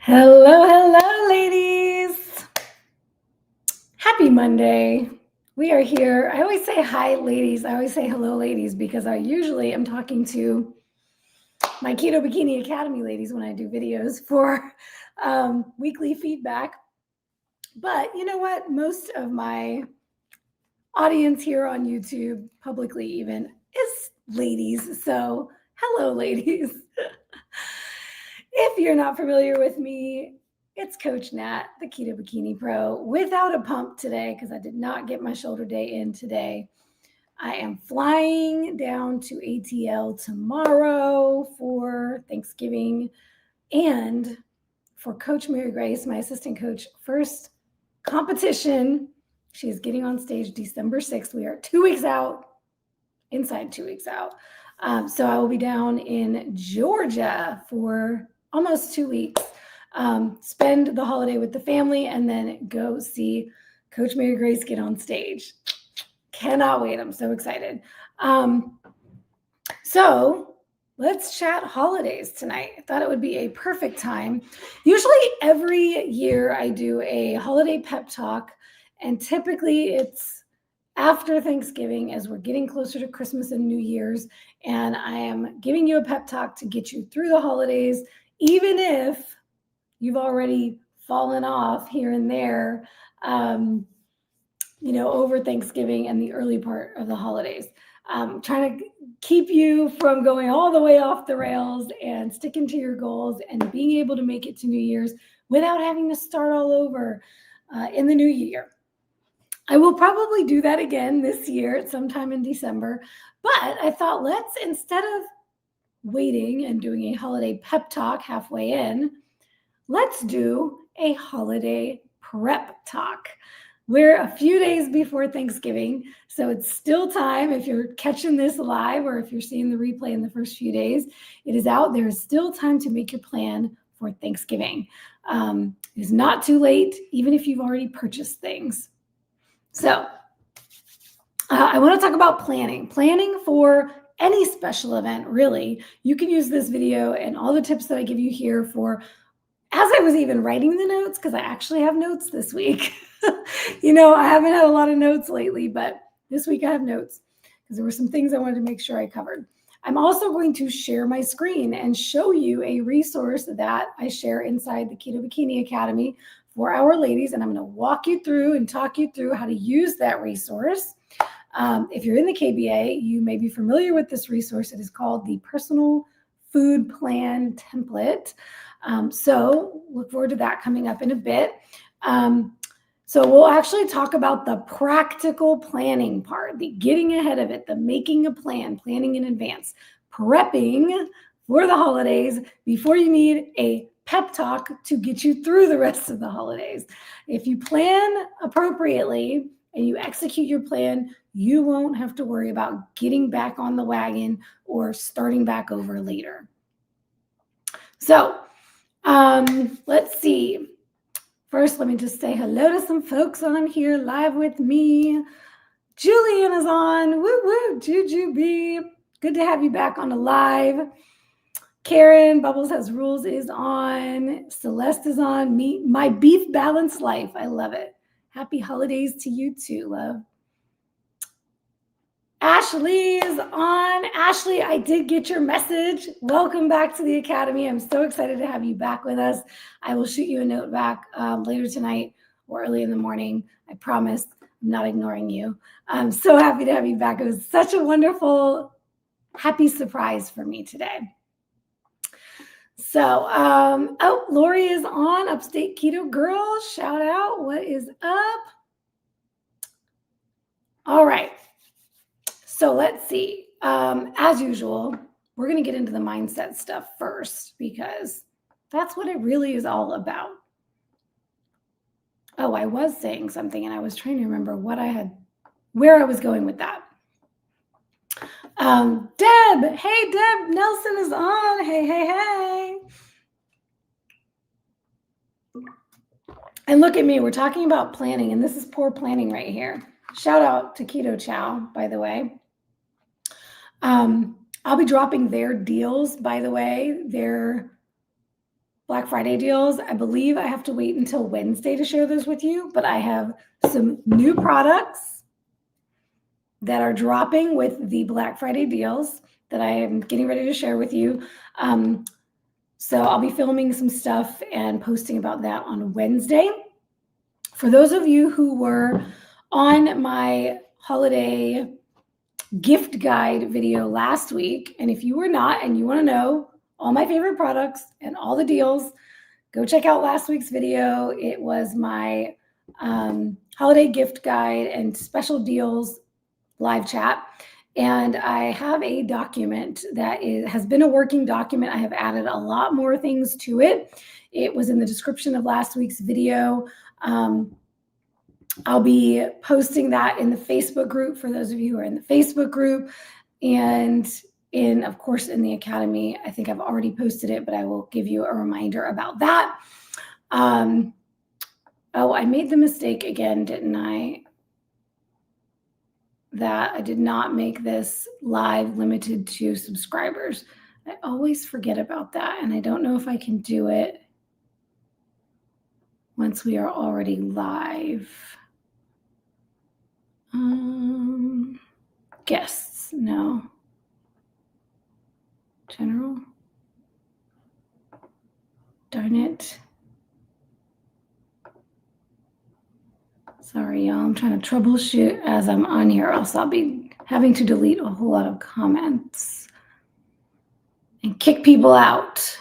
Hello, ladies. Happy Monday. We are here. I always say hi, ladies. I always say hello, ladies, because I usually am talking to my Keto Bikini Academy ladies when I do videos for weekly feedback. But you know what? Most of my audience here on YouTube, publicly even, is ladies. So, hello, ladies. If you're not familiar with me, it's Coach Nat, the Keto Bikini Pro, without a pump today because I did not get my shoulder day in today. I am flying down to ATL tomorrow for Thanksgiving and for Coach Mary Grace, my assistant coach, first competition. She is getting on stage December 6th. We are 2 weeks out, inside 2 weeks out. So I will be down in Georgia for almost 2 weeks, spend the holiday with the family, and then go see Coach Mary Grace get on stage. Cannot wait. I'm so excited. So let's chat holidays tonight. I thought it would be a perfect time. Usually every year I do a holiday pep talk, and typically it's after Thanksgiving as we're getting closer to Christmas and New Year's, and I am giving you a pep talk to get you through the holidays, even if you've already fallen off here and there, over Thanksgiving and the early part of the holidays. Trying to keep you from going all the way off the rails and sticking to your goals and being able to make it to New Year's without having to start all over in the new year. I will probably do that again this year at sometime in December, but I thought instead of waiting and doing a holiday pep talk halfway in, let's do a holiday prep talk. We're a few days before Thanksgiving, so it's still time. If you're catching this live or if you're seeing the replay in the first few days, it is out. There is still time to make your plan for Thanksgiving. It is not too late, even if you've already purchased things. So I want to talk about planning for any special event, really. You can use this video and all the tips that I give you here for, as I was even writing the notes, because I actually have notes this week. I haven't had a lot of notes lately, but this week I have notes because there were some things I wanted to make sure I covered. I'm also going to share my screen and show you a resource that I share inside the Keto Bikini Academy for our ladies, and I'm going to walk you through and talk you through how to use that resource. If you're in the KBA, you may be familiar with this resource. It is called the Personal Food Plan Template. So look forward to that coming up in a bit. So we'll actually talk about the practical planning part, the getting ahead of it, the making a plan, planning in advance, prepping for the holidays before you need a pep talk to get you through the rest of the holidays. If you plan appropriately and you execute your plan, you won't have to worry about getting back on the wagon or starting back over later. So let's see. First, let me just say hello to some folks on here live with me. Julian is on. Woo woo, Juju B. Good to have you back on the live. Karen, Bubbles Has Rules is on. Celeste is on. My Beef Balanced Life. I love it. Happy holidays to you too, love. Ashley is on. Ashley, I did get your message. Welcome back to the Academy. I'm so excited to have you back with us. I will shoot you a note back later tonight or early in the morning. I promise I'm not ignoring you. I'm so happy to have you back. It was such a wonderful, happy surprise for me today. So, Lori is on. Upstate Keto Girl. Shout out. What is up? All right. So let's see. As usual, we're going to get into the mindset stuff first because that's what it really is all about. Oh, I was saying something and I was trying to remember where I was going with that. Deb. Hey, Deb. Nelson is on. Hey. And look at me. We're talking about planning, and this is poor planning right here. Shout out to Keto Chow, by the way. I'll be dropping their deals, by the way. Their Black Friday deals. I believe I have to wait until Wednesday to share those with you, but I have some new products that are dropping with the Black Friday deals that I am getting ready to share with you. So I'll be filming some stuff and posting about that on Wednesday. For those of you who were on my holiday gift guide video last week, and if you were not and you want to know all my favorite products and all the deals, go check out last week's video. It was my holiday gift guide and special deals live chat. And I have a document that has been a working document. I have added a lot more things to it. It was in the description of last week's video. I'll be posting that in the Facebook group for those of you who are in the Facebook group. And of course, in the Academy. I think I've already posted it, but I will give you a reminder about that. Oh, I made the mistake again, didn't I? That I did not make this live limited to subscribers. I always forget about that, and I don't know if I can do it once we are already live. Guests, no. General. Darn it. Sorry, y'all. I'm trying to troubleshoot as I'm on here, else I'll be having to delete a whole lot of comments and kick people out.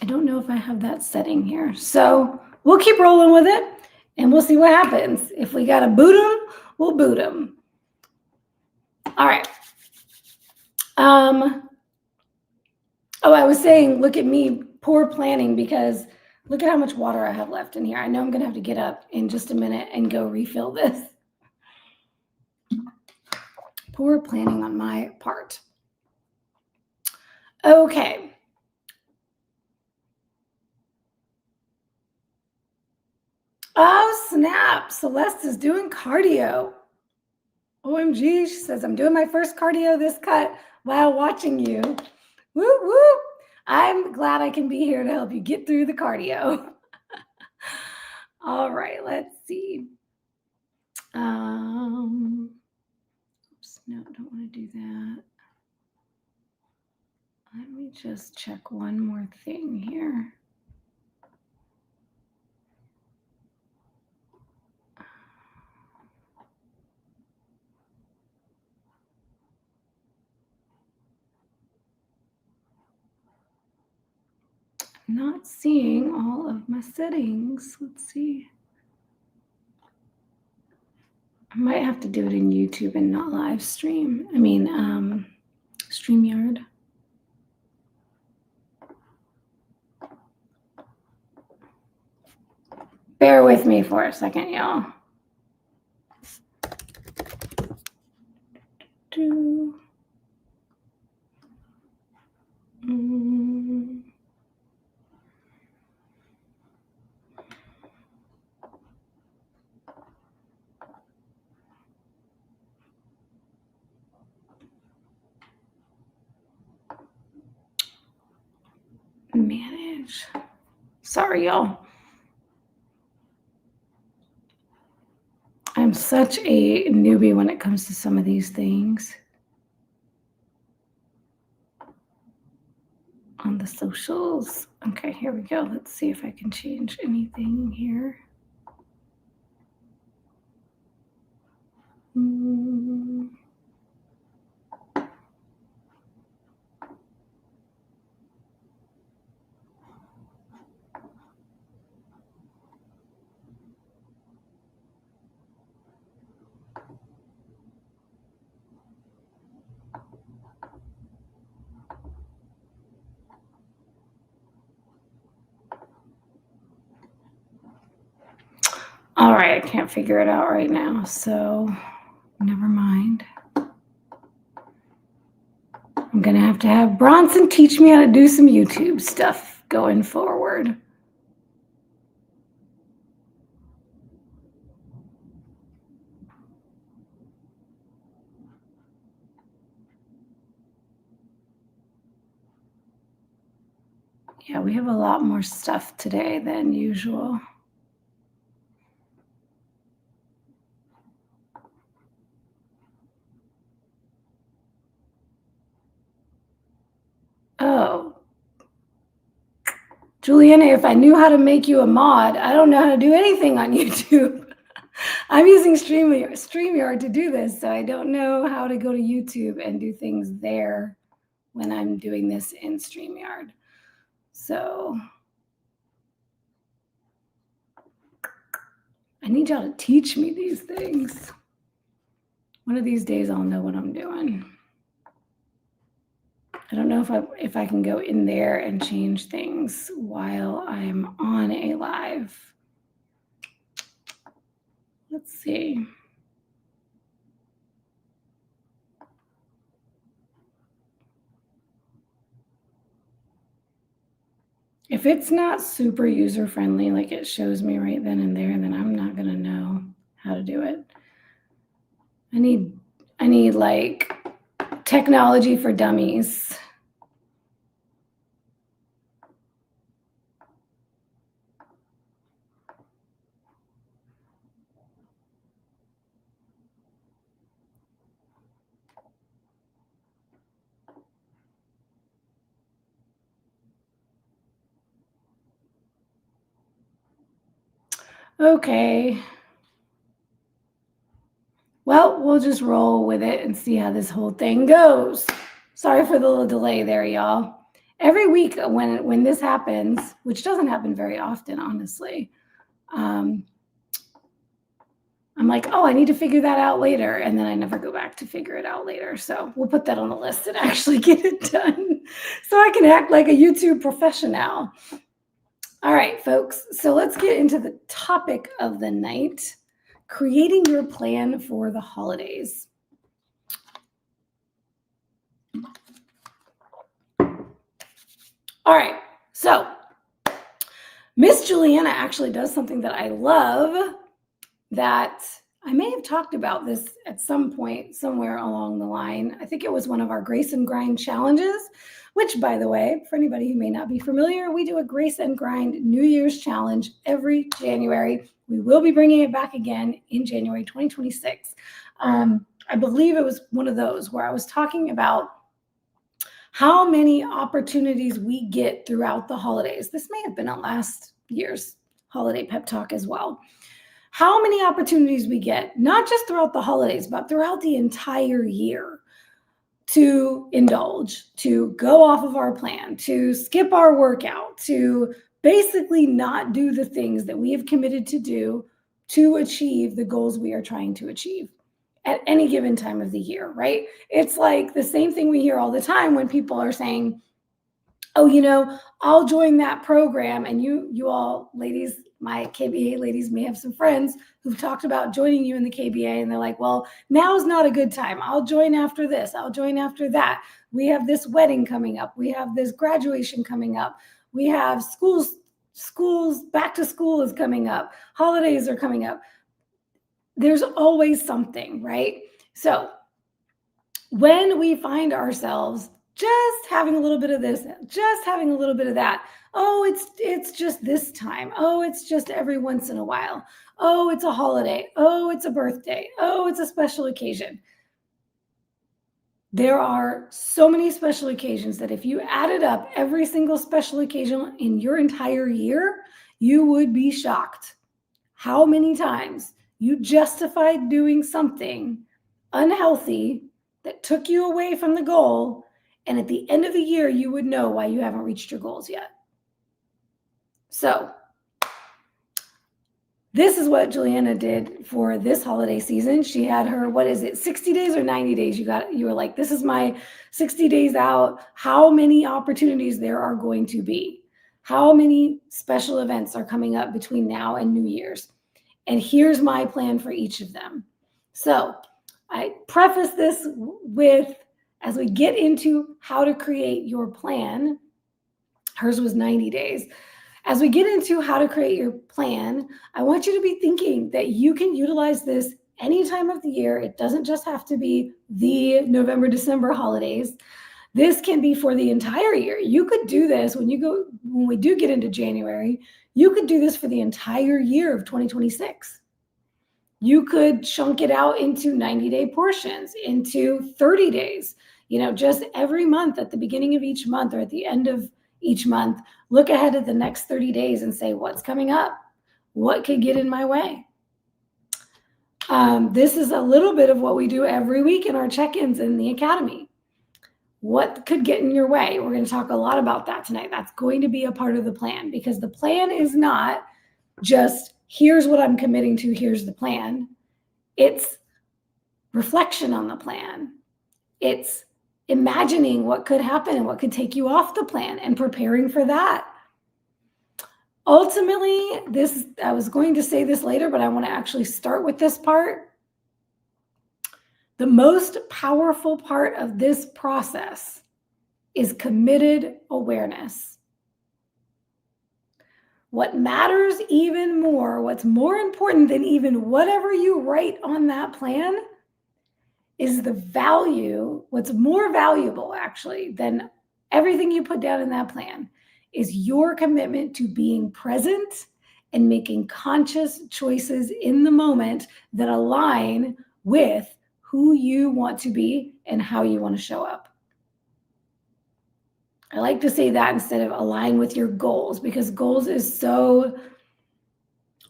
I don't know if I have that setting here. So we'll keep rolling with it and we'll see what happens. If we got to boot them, we'll boot them. All right. Oh, I was saying, look at me, poor planning, because look at how much water I have left in here. I know I'm going to have to get up in just a minute and go refill this. Poor planning on my part. Okay. Oh, snap. Celeste is doing cardio. OMG, she says, I'm doing my first cardio this cut while watching you. Woo, woo. I'm glad I can be here to help you get through the cardio. All right, let's see. Oops, no, don't want to do that. Let me just check one more thing here. I'm not seeing all of my settings. Let's see. I might have to do it in YouTube and not live stream. I mean, StreamYard. Bear with me for a second, y'all. Manage. Sorry, y'all. I'm such a newbie when it comes to some of these things. On the socials. Okay, here we go. Let's see if I can change anything here. All right, I can't figure it out right now, so never mind. I'm going to have Bronson teach me how to do some YouTube stuff going forward. Yeah, we have a lot more stuff today than usual. Oh, Juliana, if I knew how to make you a mod, I don't know how to do anything on YouTube. I'm using StreamYard to do this, so I don't know how to go to YouTube and do things there when I'm doing this in StreamYard. So I need y'all to teach me these things. One of these days I'll know what I'm doing. I don't know if I can go in there and change things while I'm on a live. Let's see. If it's not super user friendly, like it shows me right then and there, then I'm not gonna know how to do it. I need like technology for dummies. Okay. Well, we'll just roll with it and see how this whole thing goes. Sorry for the little delay there, y'all. Every week when this happens, which doesn't happen very often, honestly, I'm like, oh, I need to figure that out later. And then I never go back to figure it out later. So we'll put that on the list and actually get it done so I can act like a YouTube professional. All right, folks. So let's get into the topic of the night, creating your plan for the holidays. All right. So Miss Juliana actually does something that I love, that I may have talked about this at some point somewhere along the line. I think it was one of our Grace and Grind challenges, which, by the way, for anybody who may not be familiar, we do a Grace and Grind New Year's challenge every January. We will be bringing it back again in January 2026. I believe it was one of those where I was talking about how many opportunities we get throughout the holidays. This may have been on last year's holiday pep talk as well. How many opportunities we get, not just throughout the holidays, but throughout the entire year, to indulge, to go off of our plan, to skip our workout, to basically not do the things that we have committed to do to achieve the goals we are trying to achieve at any given time of the year, right? It's like the same thing we hear all the time when people are saying, oh, I'll join that program. And you all ladies, my KBA ladies may have some friends who've talked about joining you in the KBA, and they're like, well, now's not a good time. I'll join after this. I'll join after that. We have this wedding coming up. We have this graduation coming up. We have schools, back to school is coming up. Holidays are coming up. There's always something, right? So when we find ourselves just having a little bit of this, just having a little bit of that, oh, it's just this time. Oh, it's just every once in a while. Oh, it's a holiday. Oh, it's a birthday. Oh, it's a special occasion. There are so many special occasions that if you added up every single special occasion in your entire year, you would be shocked how many times you justified doing something unhealthy that took you away from the goal, and at the end of the year, you would know why you haven't reached your goals yet. So this is what Juliana did for this holiday season. She had her, 60 days or 90 days? You were like, this is my 60 days out. How many opportunities there are going to be? How many special events are coming up between now and New Year's? And here's my plan for each of them. So I preface this with, as we get into how to create your plan, hers was 90 days. As we get into how to create your plan, I want you to be thinking that you can utilize this any time of the year. It doesn't just have to be the November, December holidays. This can be for the entire year. You could do this when we do get into January, you could do this for the entire year of 2026. You could chunk it out into 90-day portions, into 30 days, just every month at the beginning of each month or at the end of each month, look ahead at the next 30 days and say, what's coming up? What could get in my way? This is a little bit of what we do every week in our check-ins in the academy. What could get in your way? We're going to talk a lot about that tonight. That's going to be a part of the plan, because the plan is not just here's what I'm committing to, here's the plan. It's reflection on the plan. It's imagining what could happen and what could take you off the plan and preparing for that. Ultimately, I was going to say this later, but I want to actually start with this part. The most powerful part of this process is committed awareness. What matters even more, what's more important than even whatever you write on that plan, is the value. What's more valuable, actually, than everything you put down in that plan is your commitment to being present and making conscious choices in the moment that align with who you want to be and how you want to show up. I like to say that instead of align with your goals, because goals is so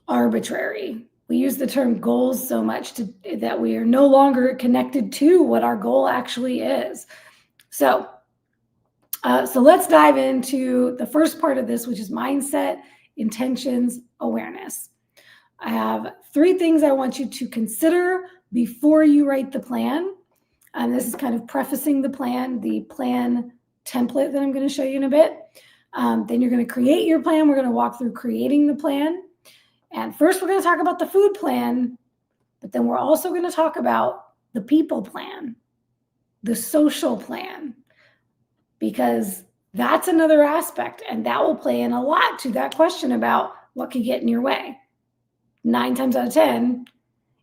arbitrary. We use the term goals so much that we are no longer connected to what our goal actually is. So let's dive into the first part of this, which is mindset, intentions, awareness. I have 3 things I want you to consider before you write the plan. And this is kind of prefacing the plan template that I'm going to show you in a bit. Then you're going to create your plan. We're going to walk through creating the plan. And first, we're going to talk about the food plan, but then we're also going to talk about the people plan, the social plan, because that's another aspect, and that will play in a lot to that question about what could get in your way. 9 times out of 10,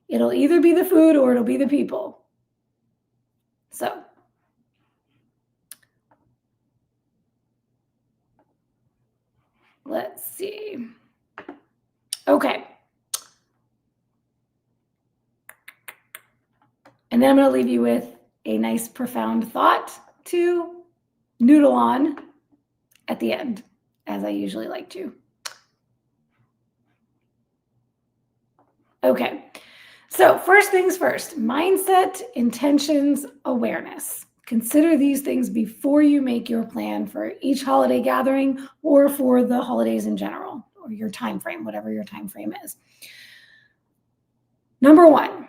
it'll either be the food or it'll be the people. So let's see. Okay. And then I'm going to leave you with a nice profound thought to noodle on at the end, as I usually like to. Okay, so first things first, mindset, intentions, awareness. Consider these things before you make your plan for each holiday gathering or for the holidays in general, or your time frame, whatever your time frame is. Number 1,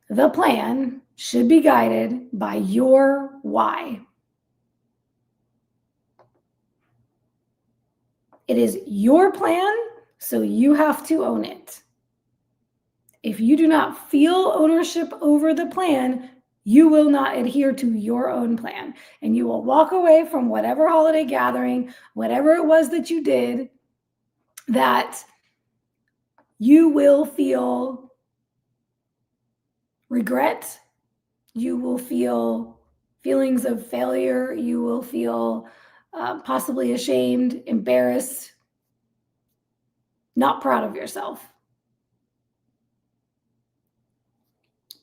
the plan should be guided by your why. It is your plan, so you have to own it. If you do not feel ownership over the plan, you will not adhere to your own plan, and you will walk away from whatever holiday gathering, whatever it was that you did, that you will feel regret, you will feel feelings of failure, you will feel possibly ashamed, embarrassed, not proud of yourself.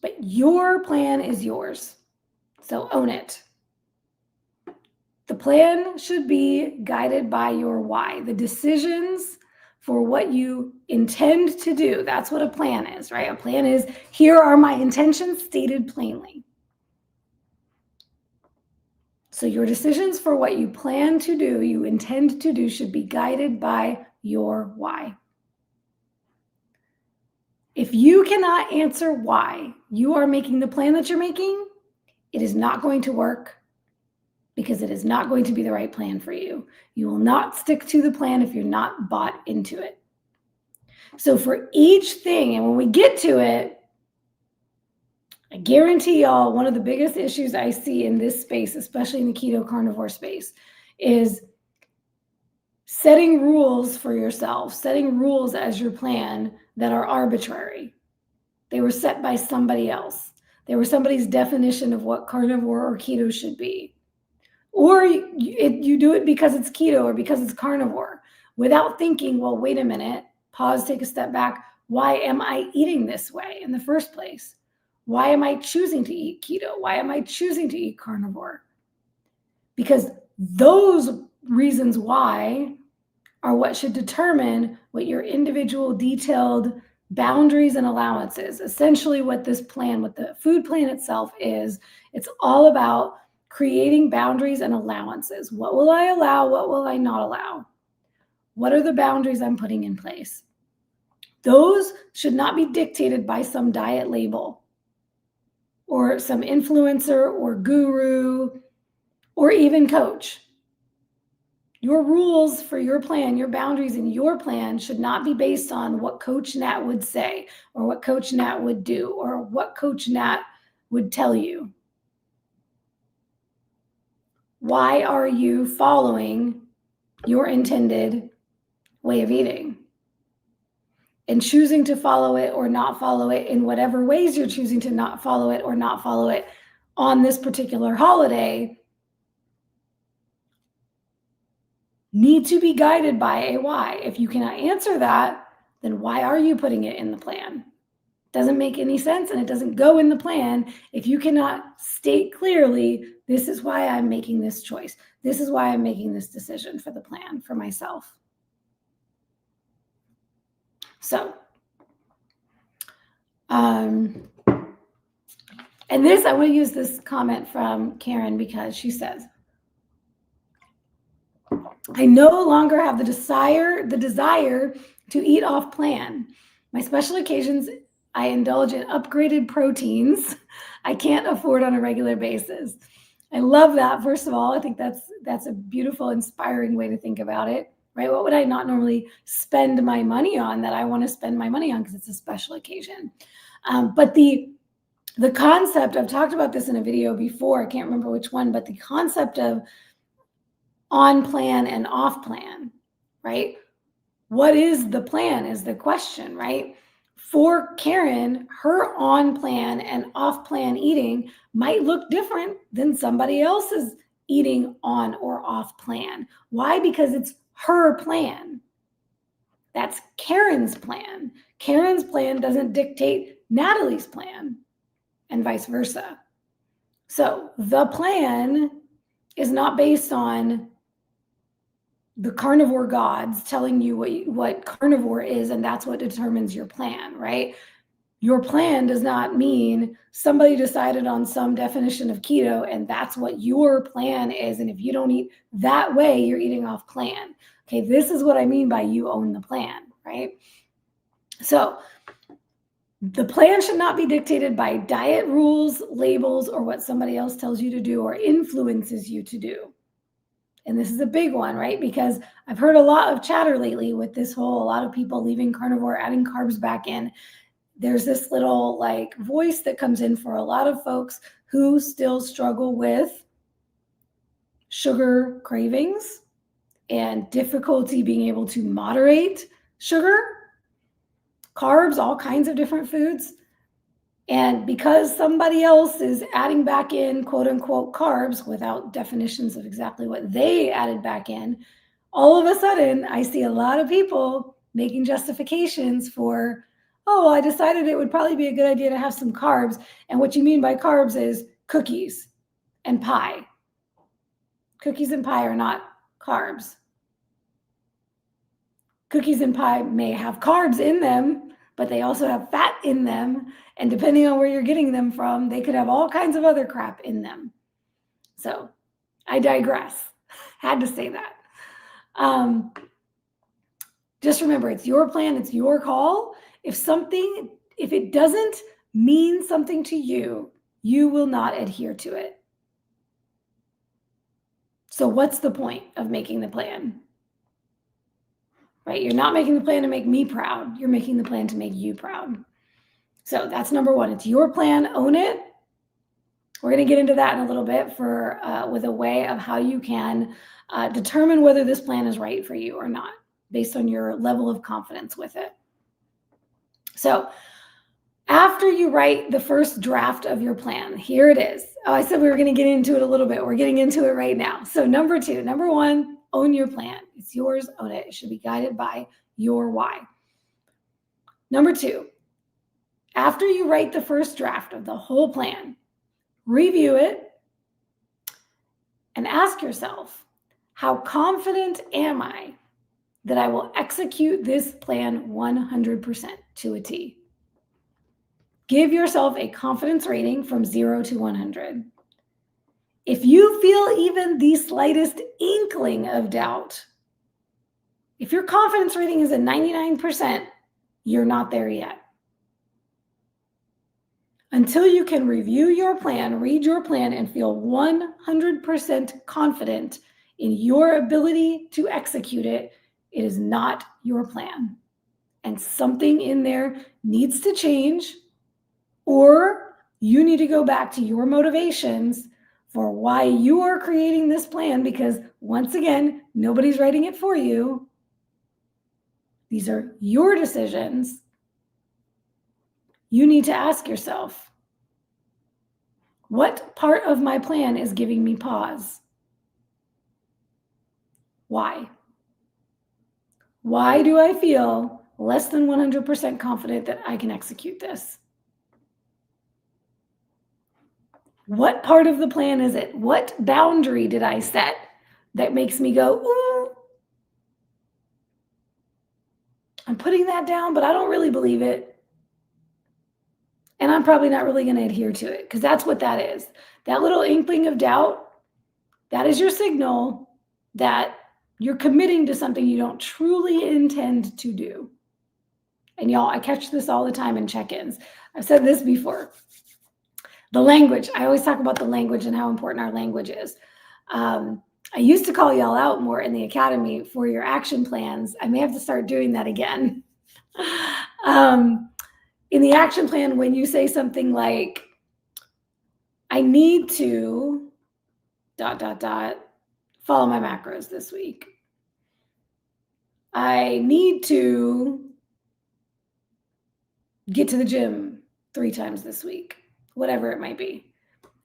But your plan is yours, so own it. The plan should be guided by your why, the decisions for what you intend to do. That's what a plan is, right? A plan is, here are my intentions stated plainly. So your decisions for what you plan to do, you intend to do, should be guided by your why. If you cannot answer why you are making the plan that you're making, it is not going to work, because it is not going to be the right plan for you. You will not stick to the plan if you're not bought into it. So for each thing, and when we get to it, I guarantee y'all one of the biggest issues I see in this space, especially in the keto carnivore space, is setting rules for yourself, setting rules as your plan that are arbitrary. They were set by somebody else. They were somebody's definition of what carnivore or keto should be. Or you do it because it's keto or because it's carnivore without thinking, well, wait a minute, pause, take a step back. Why am I eating this way in the first place? Why am I choosing to eat keto? Why am I choosing to eat carnivore? Because those reasons why are what should determine what your individual detailed boundaries and allowances. Essentially what this plan, what the food plan itself is, it's all about creating boundaries and allowances. What will I allow? What will I not allow? What are the boundaries I'm putting in place? Those should not be dictated by some diet label or some influencer or guru or even coach. Your rules for your plan, your boundaries in your plan should not be based on what Coach Nat would say or what Coach Nat would do or what Coach Nat would tell you. Why are you following your intended way of eating? And choosing to follow it or not follow it in whatever ways you're choosing to not follow it or not follow it on this particular holiday need to be guided by a why. If you cannot answer that, then why are you putting it in the plan? Doesn't make any sense, and it doesn't go in the plan if you cannot state clearly, this is why I'm making this choice. This is why I'm making this decision for the plan for myself. So, and this, I want to use this comment from Karen because she says, I no longer have the desire to eat off plan. My special occasions, I indulge in upgraded proteins I can't afford on a regular basis. I love that. First of all, I think that's a beautiful, inspiring way to think about it, right? What would I not normally spend my money on that I want to spend my money on because it's a special occasion? But the concept, I've talked about this in a video before, I can't remember which one, but the concept of on plan and off plan, right? What is the plan is the question, right? For Karen, her on plan and off plan eating might look different than somebody else's eating on or off plan. Why? Because it's her plan. That's Karen's plan. Karen's plan doesn't dictate Natalie's plan and vice versa. So the plan is not based on the carnivore gods telling you what carnivore is, and that's what determines your plan, right? Your plan does not mean somebody decided on some definition of keto and that's what your plan is. And if you don't eat that way, you're eating off plan. Okay, this is what I mean by you own the plan, right? So the plan should not be dictated by diet rules, labels, or what somebody else tells you to do or influences you to do. And this is a big one, right? Because I've heard a lot of chatter lately with this whole, a lot of people leaving carnivore, adding carbs back in. There's this little like voice that comes in for a lot of folks who still struggle with sugar cravings and difficulty being able to moderate sugar, carbs, all kinds of different foods. And because somebody else is adding back in quote unquote carbs without definitions of exactly what they added back in, all of a sudden I see a lot of people making justifications for, oh, I decided it would probably be a good idea to have some carbs. And what you mean by carbs is cookies and pie. Cookies and pie are not carbs. Cookies and pie may have carbs in them, but they also have fat in them. And depending on where you're getting them from, they could have all kinds of other crap in them. So I digress. Had to say that. Just remember, it's your plan, it's your call. If it doesn't mean something to you, you will not adhere to it. So what's the point of making the plan? Right? You're not making the plan to make me proud. You're making the plan to make you proud. So that's number one. It's your plan. Own it. We're going to get into that in a little bit with a way of how you can determine whether this plan is right for you or not, based on your level of confidence with it. So After you write the first draft of your plan, here it is. Oh, I said we were going to get into it a little bit. We're getting into it right now. So number one, own your plan. It's yours, own it. It should be guided by your why. Number two, after you write the first draft of the whole plan, review it and ask yourself, how confident am I that I will execute this plan 100% to a T? Give yourself a confidence rating from 0 to 100. If you feel even the slightest inkling of doubt, if your confidence rating is a 99%, you're not there yet. Until you can review your plan, read your plan, and feel 100% confident in your ability to execute it, it is not your plan. And something in there needs to change, or you need to go back to your motivations for why you are creating this plan, because once again, nobody's writing it for you. These are your decisions. You need to ask yourself, what part of my plan is giving me pause? Why? Why do I feel less than 100% confident that I can execute this? What part of the plan is it? What boundary did I set that makes me go, ooh, I'm putting that down, but I don't really believe it. And I'm probably not really going to adhere to it, because that's what that is. That little inkling of doubt, that is your signal that you're committing to something you don't truly intend to do. And y'all, I catch this all the time in check-ins. I've said this before. The language. I always talk about the language and how important our language is. I used to call y'all out more in the academy for your action plans. I may have to start doing that again. In the action plan, when you say something like, I need to ... follow my macros this week. I need to get to the gym 3 times this week, whatever it might be.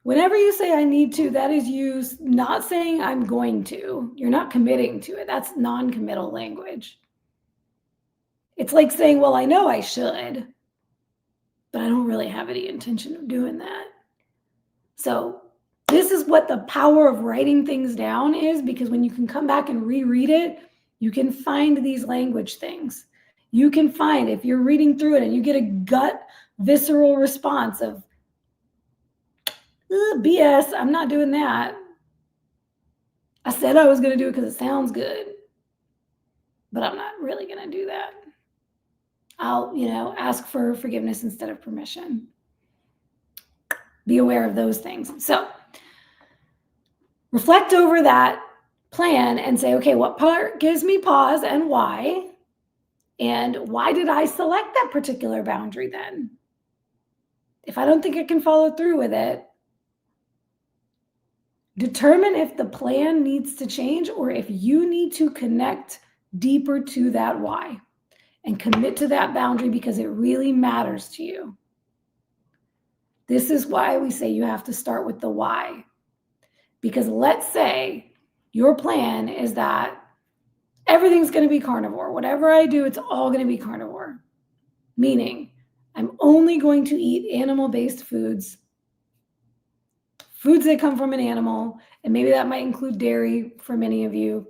Whenever you say I need to, that is you not saying I'm going to. You're not committing to it. That's non-committal language. It's like saying, well, I know I should, but I don't really have any intention of doing that. So this is what the power of writing things down is, because when you can come back and reread it, you can find these language things. You can find, if you're reading through it and you get a gut visceral response of, BS, I'm not doing that. I said I was going to do it because it sounds good, but I'm not really going to do that. I'll, ask for forgiveness instead of permission. Be aware of those things. So reflect over that plan and say, okay, what part gives me pause and why? And why did I select that particular boundary then? If I don't think I can follow through with it, determine if the plan needs to change or if you need to connect deeper to that why and commit to that boundary because it really matters to you. This is why we say you have to start with the why. Because let's say your plan is that everything's going to be carnivore. Whatever I do, it's all going to be carnivore. Meaning, I'm only going to eat animal-based foods that come from an animal, and maybe that might include dairy for many of you.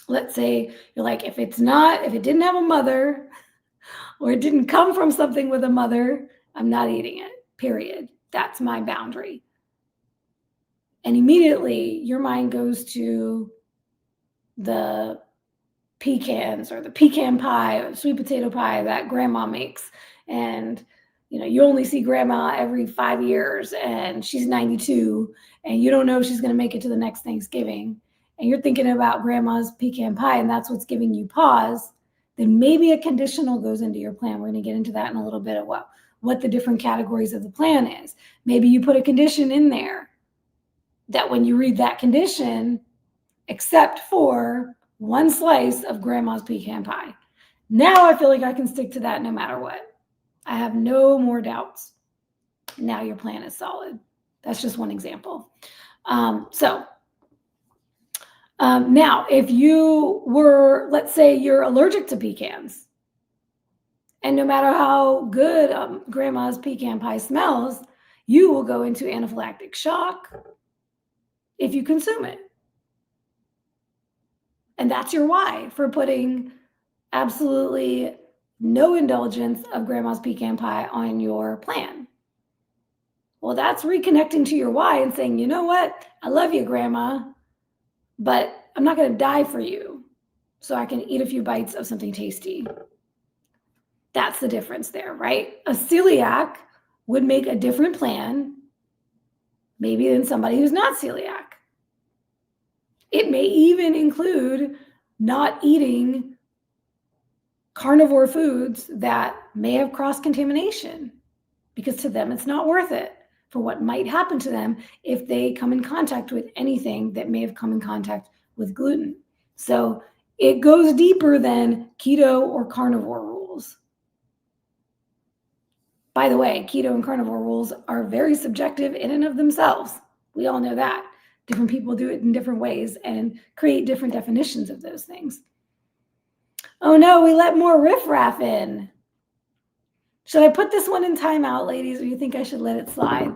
Let's say you're like, if it didn't have a mother, or it didn't come from something with a mother, I'm not eating it, period. That's my boundary. And immediately your mind goes to the pecans or the pecan pie or sweet potato pie that grandma makes. And you only see grandma every 5 years and she's 92 and you don't know if she's going to make it to the next Thanksgiving. And you're thinking about grandma's pecan pie and that's what's giving you pause. Then maybe a conditional goes into your plan. We're going to get into that in a little bit of what the different categories of the plan is. Maybe you put a condition in there that when you read that condition, except for one slice of grandma's pecan pie. Now I feel like I can stick to that no matter what. I have no more doubts. Now your plan is solid. That's just one example. Now, if you were, let's say you're allergic to pecans, and no matter how good grandma's pecan pie smells, you will go into anaphylactic shock if you consume it. And that's your why for putting absolutely no indulgence of grandma's pecan pie on your plan. Well, that's reconnecting to your why and saying, you know what? I love you, grandma, but I'm not going to die for you so I can eat a few bites of something tasty. That's the difference there, right? A celiac would make a different plan, maybe than somebody who's not celiac. It may even include not eating carnivore foods that may have cross-contamination, because to them it's not worth it for what might happen to them if they come in contact with anything that may have come in contact with gluten. So it goes deeper than keto or carnivore rules. By the way, keto and carnivore rules are very subjective in and of themselves. We all know that. Different people do it in different ways and create different definitions of those things. Oh no, we let more riffraff in. Should I put this one in timeout, ladies, or you think I should let it slide?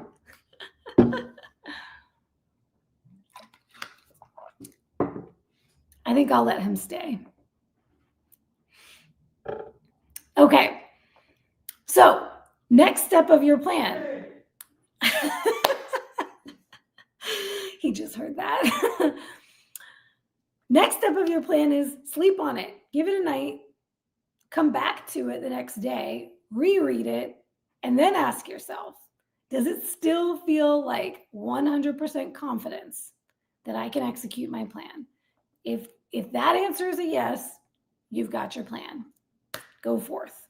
I think I'll let him stay. Okay. So, next step of your plan. He just heard that. Next step of your plan is sleep on it. Give it a night. Come back to it the next day. Reread it. And then ask yourself, does it still feel like 100% confidence that I can execute my plan? If that answer is a yes, you've got your plan. Go forth.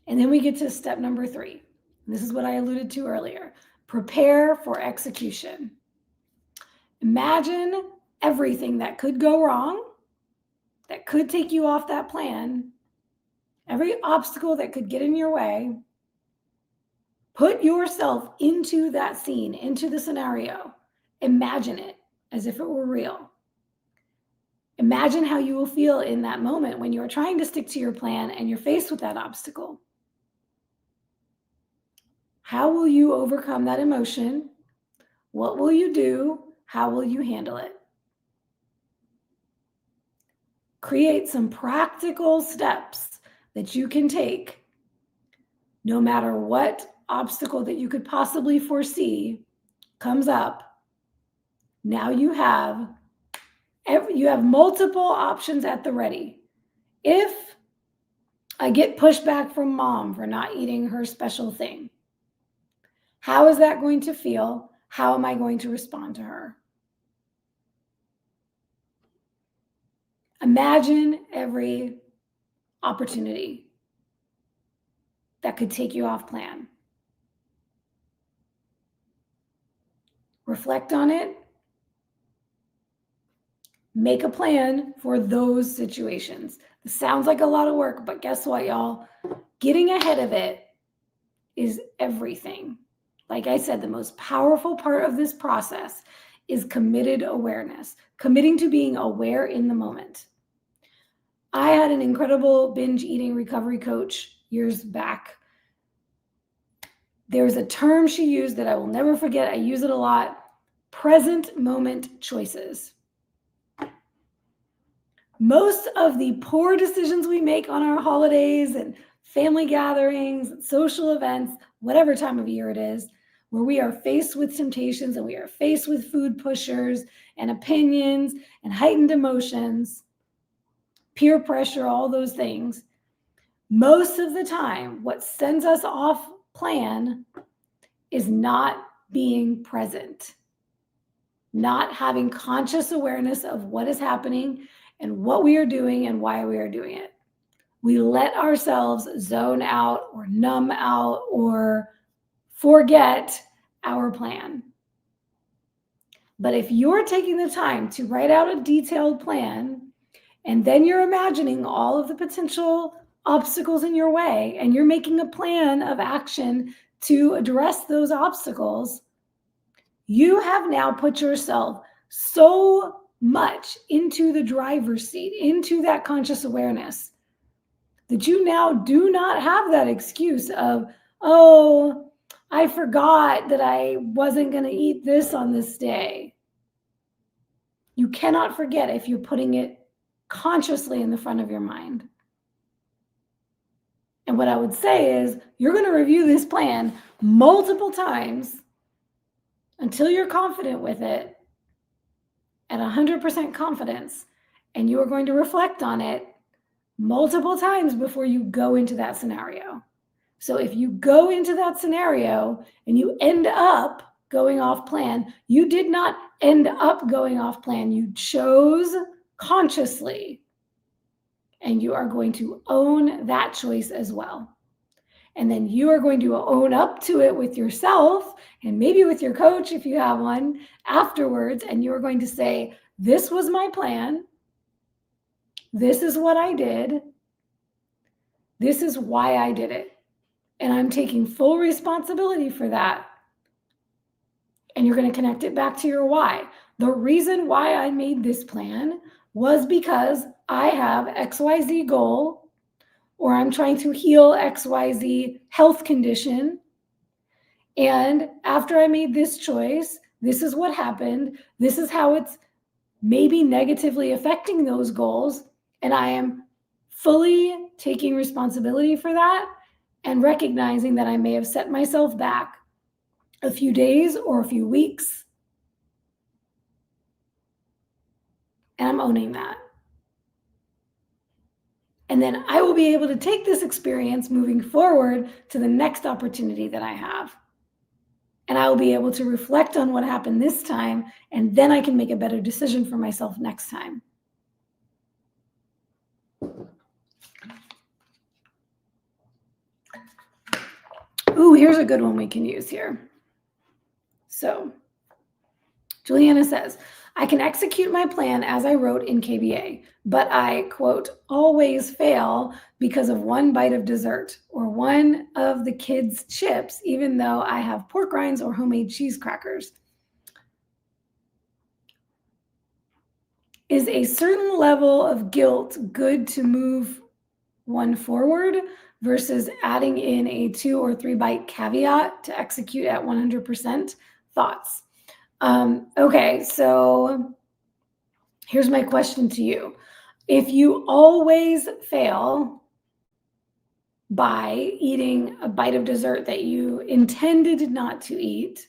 And then we get to step number 3. This is what I alluded to earlier. Prepare for execution. Imagine everything that could go wrong, that could take you off that plan, every obstacle that could get in your way. Put yourself into that scene, into the scenario. Imagine it as if it were real. Imagine how you will feel in that moment when you are trying to stick to your plan and you're faced with that obstacle. How will you overcome that emotion? What will you do? How will you handle it? Create some practical steps that you can take no matter what obstacle that you could possibly foresee comes up. Now you have multiple options at the ready. If I get pushback from mom for not eating her special thing, how is that going to feel? How am I going to respond to her? Imagine every opportunity that could take you off plan. Reflect on it. Make a plan for those situations. This sounds like a lot of work, but guess what, y'all? Getting ahead of it is everything. Like I said, the most powerful part of this process is committed awareness, committing to being aware in the moment. I had an incredible binge eating recovery coach years back. There's a term she used that I will never forget. I use it a lot. Present moment choices. Most of the poor decisions we make on our holidays and family gatherings, and social events, whatever time of year it is, where we are faced with temptations and we are faced with food pushers and opinions and heightened emotions, peer pressure, all those things, most of the time, what sends us off plan is not being present, not having conscious awareness of what is happening and what we are doing and why we are doing it. We let ourselves zone out or numb out or forget our plan. But if you're taking the time to write out a detailed plan, and then you're imagining all of the potential obstacles in your way and you're making a plan of action to address those obstacles, you have now put yourself so much into the driver's seat, into that conscious awareness, that you now do not have that excuse of, oh, I forgot that I wasn't going to eat this on this day. You cannot forget if you're putting it consciously in the front of your mind. And what I would say is you're going to review this plan multiple times until you're confident with it at 100% confidence. And you are going to reflect on it multiple times before you go into that scenario. So if you go into that scenario and you end up going off plan, you did not end up going off plan. You chose consciously, and you are going to own that choice as well. And then you are going to own up to it with yourself and maybe with your coach if you have one afterwards. And you're going to say, this was my plan. This is what I did. This is why I did it. And I'm taking full responsibility for that. And you're going to connect it back to your why. The reason why I made this plan was because I have XYZ goal, or I'm trying to heal XYZ health condition. And after I made this choice, this is what happened. This is how it's maybe negatively affecting those goals. And I am fully taking responsibility for that and recognizing that I may have set myself back a few days or a few weeks. And I'm owning that. And then I will be able to take this experience moving forward to the next opportunity that I have. And I will be able to reflect on what happened this time, and then I can make a better decision for myself next time. Ooh, here's a good one we can use here. So Juliana says, I can execute my plan as I wrote in KBA, but I, quote, always fail because of one bite of dessert or one of the kids' chips, even though I have pork rinds or homemade cheese crackers. Is a certain level of guilt good to move one forward versus adding in a 2 or 3 bite caveat to execute at 100%? Thoughts? Okay, so here's my question to you. If you always fail by eating a bite of dessert that you intended not to eat,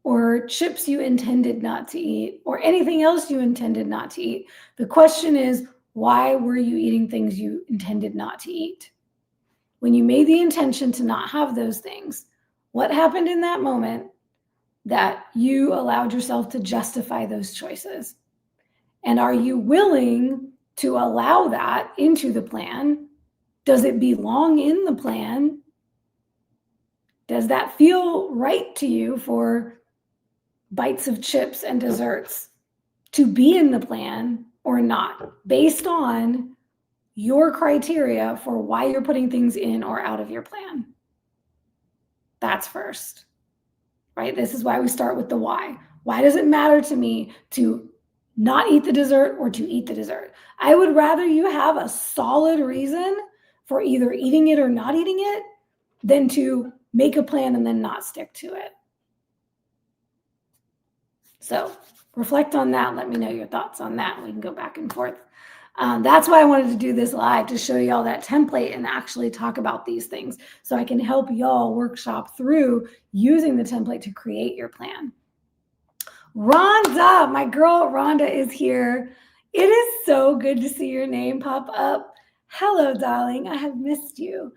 or chips you intended not to eat, or anything else you intended not to eat, the question is, why were you eating things you intended not to eat? When you made the intention to not have those things, what happened in that moment that you allowed yourself to justify those choices? And are you willing to allow that into the plan? Does it belong in the plan? Does that feel right to you for bites of chips and desserts to be in the plan or not, based on your criteria for why you're putting things in or out of your plan? That's first, right? This is why we start with the why. Why does it matter to me to not eat the dessert or to eat the dessert? I would rather you have a solid reason for either eating it or not eating it than to make a plan and then not stick to it. So reflect on that. Let me know your thoughts on that. We can go back and forth. That's why I wanted to do this live, to show y'all that template and actually talk about these things so I can help y'all workshop through using the template to create your plan. Rhonda, my girl Rhonda is here. It is so good to see your name pop up. Hello, darling. I have missed you.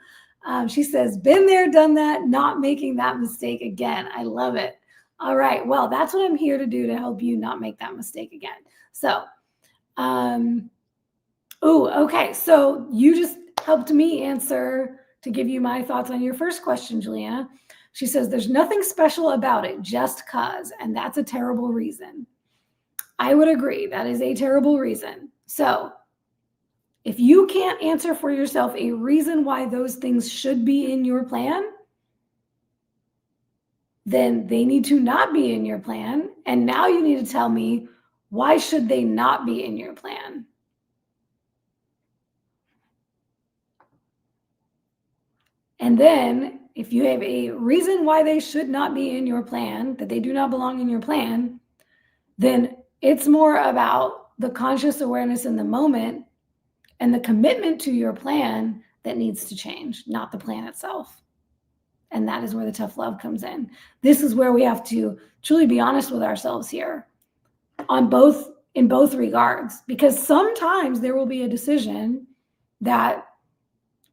She says, been there, done that, not making that mistake again. I love it. All right. Well, that's what I'm here to do, to help you not make that mistake again. So, okay. So you just helped me answer to give you my thoughts on your first question, Juliana. She says, there's nothing special about it, just cause, and that's a terrible reason. I would agree. That is a terrible reason. So If you can't answer for yourself a reason why those things should be in your plan, then they need to not be in your plan. And now you need to tell me, why should they not be in your plan? And then if you have a reason why they should not be in your plan, that they do not belong in your plan, then it's more about the conscious awareness in the moment and the commitment to your plan that needs to change, not the plan itself. And that is where the tough love comes in. This is where we have to truly be honest with ourselves here in both regards, because sometimes there will be a decision that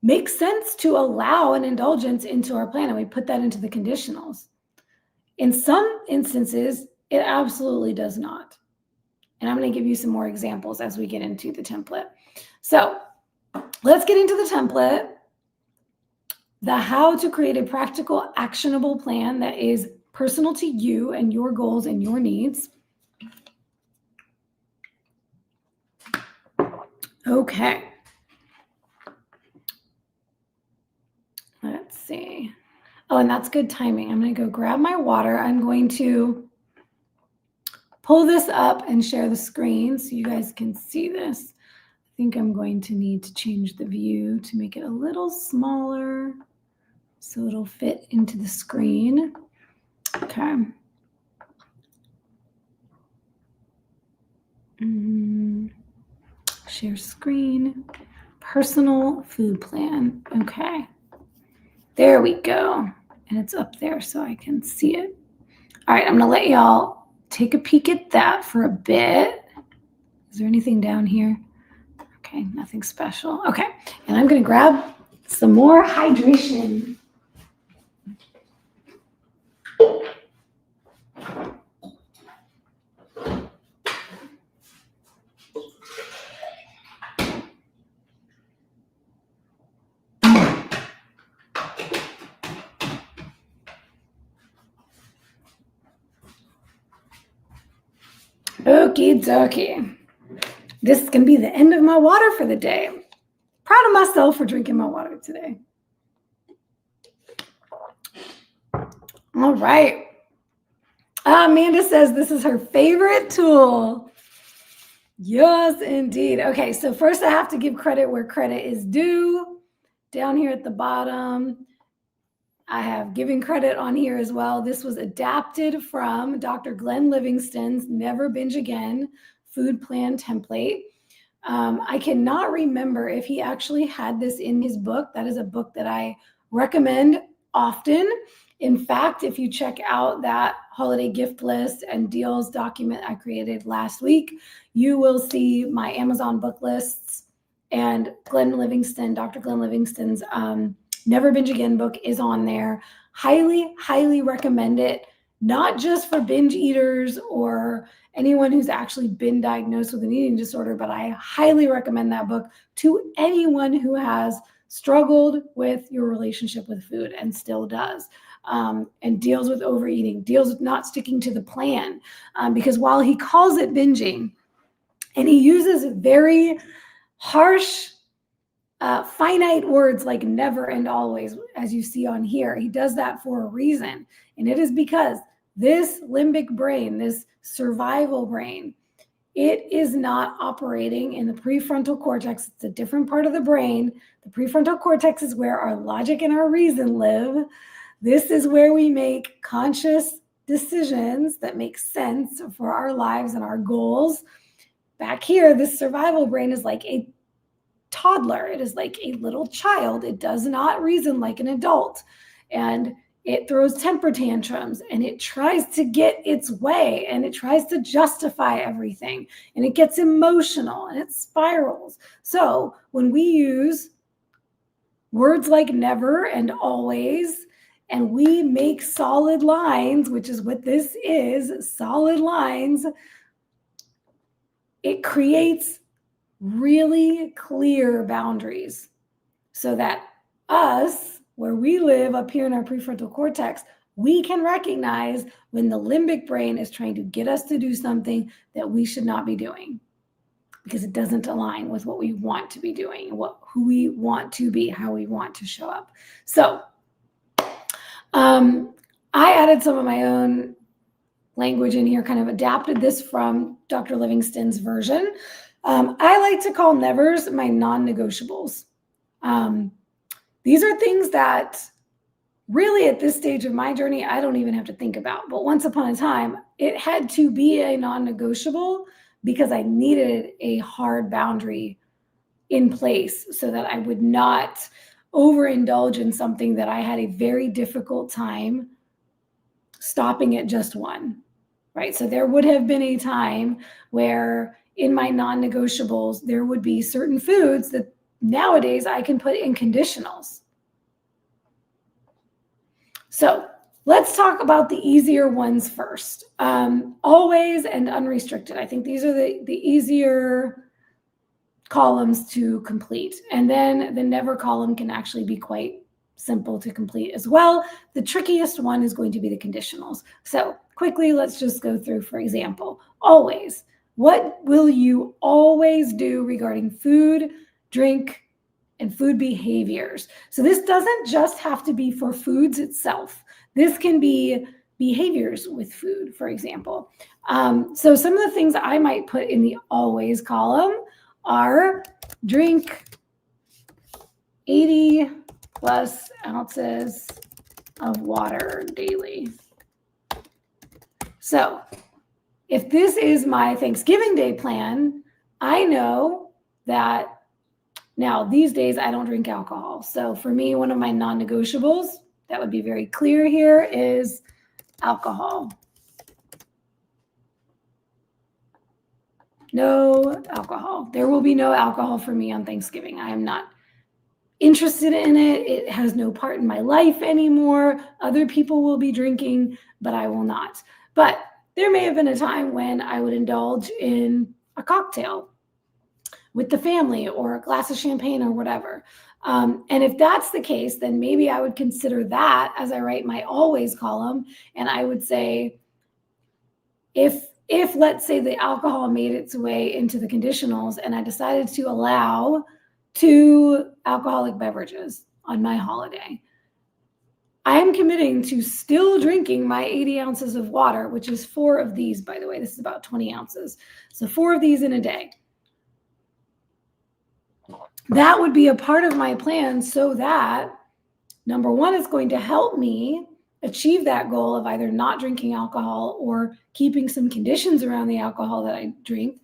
makes sense to allow an indulgence into our plan, and we put that into the conditionals. In some instances, it absolutely does not. And I'm going to give you some more examples as we get into the template. So let's get into the template, the how to create a practical, actionable plan that is personal to you and your goals and your needs. Okay. Let's see. Oh, and that's good timing. I'm going to go grab my water. I'm going to pull this up and share the screen so you guys can see this. I think I'm going to need to change the view to make it a little smaller so it'll fit into the screen. Okay. Share screen, personal food plan. Okay. There we go. And it's up there so I can see it. All right, I'm going to let y'all take a peek at that for a bit. Is there anything down here? Okay, nothing special. Okay, and I'm going to grab some more hydration. Okie dokie. This is going to be the end of my water for the day. Proud of myself for drinking my water today. All right. Amanda says this is her favorite tool. Yes, indeed. Okay, so first I have to give credit where credit is due. Down here at the bottom, I have given credit on here as well. This was adapted from Dr. Glenn Livingston's Never Binge Again food plan template. I cannot remember if he actually had this in his book. That is a book that I recommend often. In fact, if you check out that holiday gift list and deals document I created last week, you will see my Amazon book lists, and Glenn Livingston, Dr. Glenn Livingston's Never Binge Again book is on there. Highly, highly recommend it, not just for binge eaters or anyone who's actually been diagnosed with an eating disorder, but I highly recommend that book to anyone who has struggled with your relationship with food and still does, and deals with overeating, deals with not sticking to the plan. Because while he calls it binging, and he uses very harsh, finite words like never and always, as you see on here, he does that for a reason. And it is because this limbic brain, this survival brain, it is not operating in the prefrontal cortex. It's a different part of the brain. The prefrontal cortex is where our logic and our reason live. This is where we make conscious decisions that make sense for our lives and our goals. Back here, this survival brain is like a toddler. It is like a little child. It does not reason like an adult. And it throws temper tantrums, and it tries to get its way, and it tries to justify everything, and it gets emotional, and it spirals. So when we use words like never and always, and we make solid lines, which is what this is, solid lines, it creates really clear boundaries so that us, where we live up here in our prefrontal cortex, we can recognize when the limbic brain is trying to get us to do something that we should not be doing. because it doesn't align with what we want to be doing, who we want to be, how we want to show up. So I added some of my own language in here, kind of adapted this from Dr. Livingston's version. I like to call nevers my non-negotiables. These are things that really at this stage of my journey, I don't even have to think about. But once upon a time, it had to be a non-negotiable because I needed a hard boundary in place so that I would not overindulge in something that I had a very difficult time stopping at just one, right? So there would have been a time where in my non-negotiables, there would be certain foods that nowadays I can put in conditionals. So let's talk about the easier ones first. Always and unrestricted. I think these are the easier columns to complete. And then the never column can actually be quite simple to complete as well. The trickiest one is going to be the conditionals. So quickly, let's just go through, for example, always. What will you always do regarding food, drink, and food behaviors? So this doesn't just have to be for foods itself. This can be behaviors with food, for example. So some of the things I might put in the always column are drink 80 plus ounces of water daily. So if this is my Thanksgiving Day plan, I know that now these days I don't drink alcohol. So for me, one of my non-negotiables that would be very clear here is alcohol. No alcohol. There will be no alcohol for me on Thanksgiving. I am not interested in it. It has no part in my life anymore. Other people will be drinking, but I will not. But there may have been a time when I would indulge in a cocktail with the family or a glass of champagne or whatever. And if that's the case, then maybe I would consider that as I write my always column. And I would say, if let's say the alcohol made its way into the conditionals and I decided to allow 2 alcoholic beverages on my holiday, I am committing to still drinking my 80 ounces of water, which is 4 of these, by the way. This is about 20 ounces. So 4 of these in a day. That would be a part of my plan so that, number one, it's going to help me achieve that goal of either not drinking alcohol or keeping some conditions around the alcohol that I drink.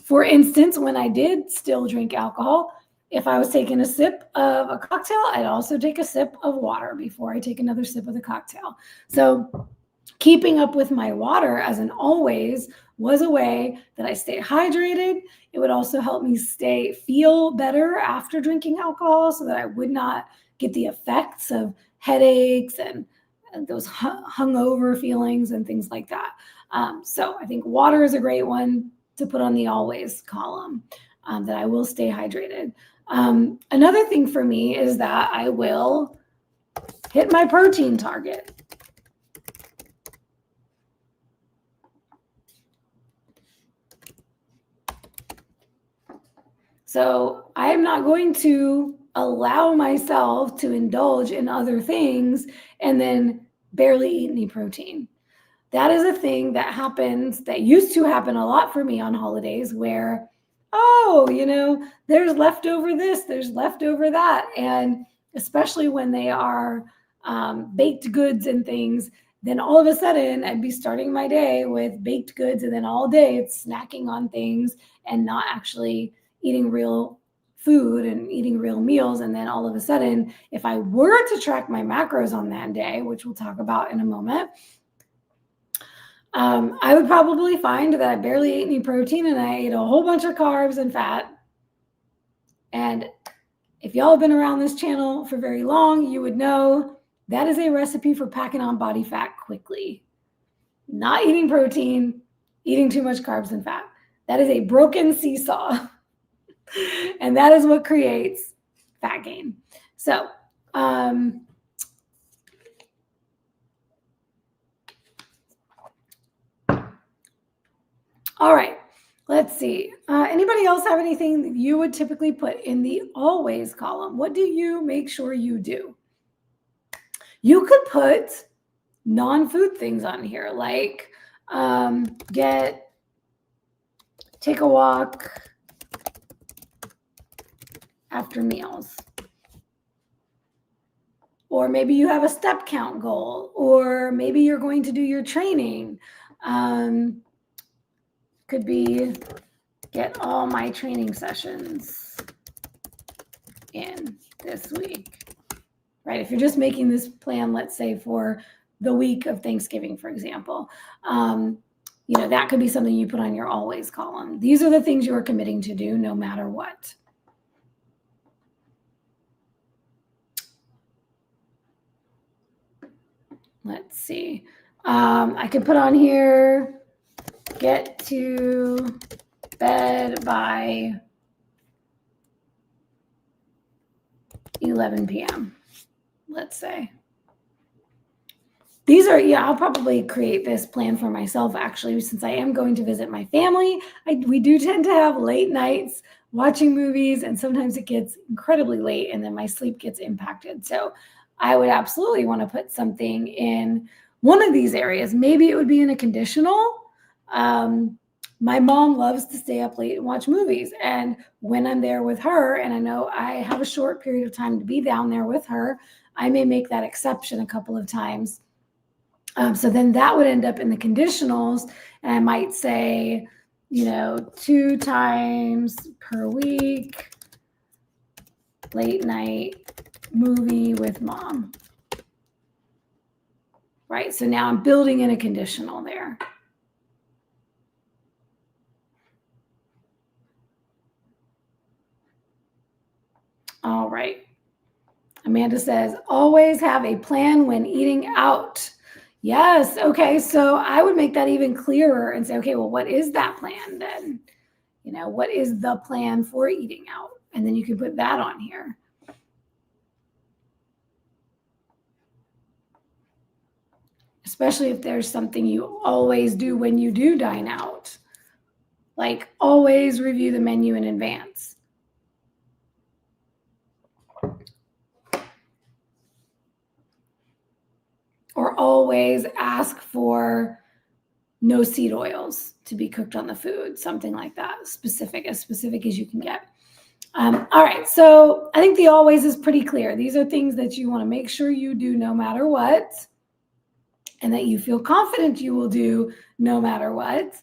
For instance, when I did still drink alcohol, if I was taking a sip of a cocktail, I'd also take a sip of water before I take another sip of the cocktail. So keeping up with my water as an always was a way that I stay hydrated. It would also help me feel better after drinking alcohol so that I would not get the effects of headaches and those hungover feelings and things like that. So I think water is a great one to put on the always column, that I will stay hydrated. Another thing for me is that I will hit my protein target. So I am not going to allow myself to indulge in other things and then barely eat any protein. That is a thing that happens, that used to happen a lot for me on holidays where, there's leftover this, there's leftover that. And especially when they are baked goods and things, then all of a sudden I'd be starting my day with baked goods and then all day it's snacking on things and not actually eating real food and eating real meals. And then all of a sudden, if I were to track my macros on that day, which we'll talk about in a moment, I would probably find that I barely ate any protein and I ate a whole bunch of carbs and fat. And if y'all have been around this channel for very long, you would know that is a recipe for packing on body fat quickly. Not eating protein, eating too much carbs and fat. That is a broken seesaw. And that is what creates fat gain. So, all right, Let's see. Anybody else have anything that you would typically put in the always column? What do you make sure you do? You could put non-food things on here, like take a walk after meals. Or maybe you have a step count goal, or maybe you're going to do your training. Could be get all my training sessions in this week, right? If you're just making this plan, let's say for the week of Thanksgiving, for example, that could be something you put on your always column. These are the things you are committing to do no matter what. Let's see. I could put on here, get to bed by 11 p.m., let's say. These are, I'll probably create this plan for myself, actually, since I am going to visit my family. We do tend to have late nights watching movies, and sometimes it gets incredibly late, and then my sleep gets impacted. So I would absolutely want to put something in one of these areas. Maybe it would be in a conditional. My mom loves to stay up late and watch movies. And when I'm there with her, and I know I have a short period of time to be down there with her, I may make that exception a couple of times. So then that would end up in the conditionals. And I might say, 2 times per week, late night movie with mom. Right. So now I'm building in a conditional there. All right. Amanda says, always have a plan when eating out. Yes. Okay. So I would make that even clearer and say, okay, well, what is that plan then? What is the plan for eating out? And then you can put that on here. Especially if there's something you always do when you do dine out, like always review the menu in advance. Or always ask for no seed oils to be cooked on the food, something like that, as specific as you can get. All right, so I think the always is pretty clear. These are things that you want to make sure you do no matter what, and that you feel confident you will do no matter what.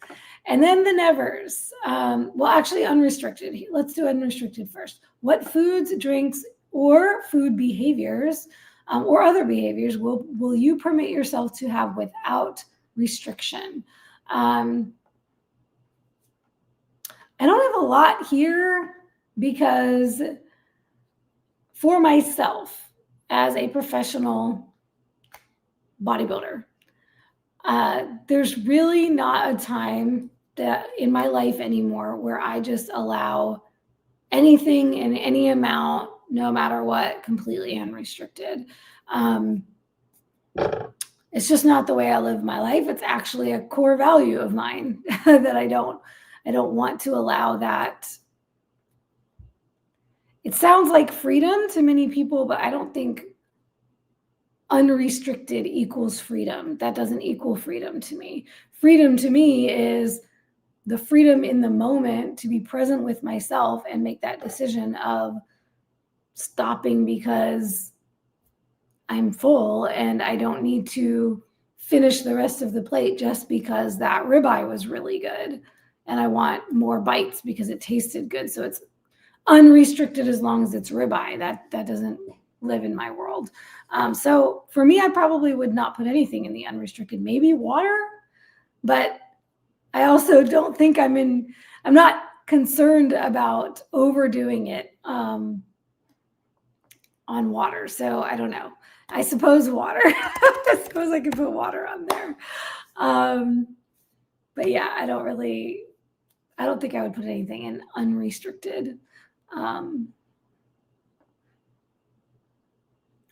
And then the nevers. Well, actually unrestricted. Let's do unrestricted first. What foods, drinks, or food behaviors or other behaviors will you permit yourself to have without restriction? I don't have a lot here because for myself as a professional bodybuilder, there's really not a time that in my life anymore where I just allow anything in any amount, no matter what, completely unrestricted. It's just not the way I live my life. It's actually a core value of mine that I don't want to allow that. It sounds like freedom to many people, but I don't think unrestricted equals freedom. That doesn't equal freedom to me. Freedom to me is the freedom in the moment to be present with myself and make that decision of stopping because I'm full and I don't need to finish the rest of the plate just because that ribeye was really good and I want more bites because it tasted good. So it's unrestricted as long as it's ribeye. That doesn't live in my world. So for me, I probably would not put anything in the unrestricted, maybe water, but I also don't think I'm not concerned about overdoing it on water. So I don't know. I suppose water. I suppose I could put water on there. But yeah, I don't think I would put anything in unrestricted.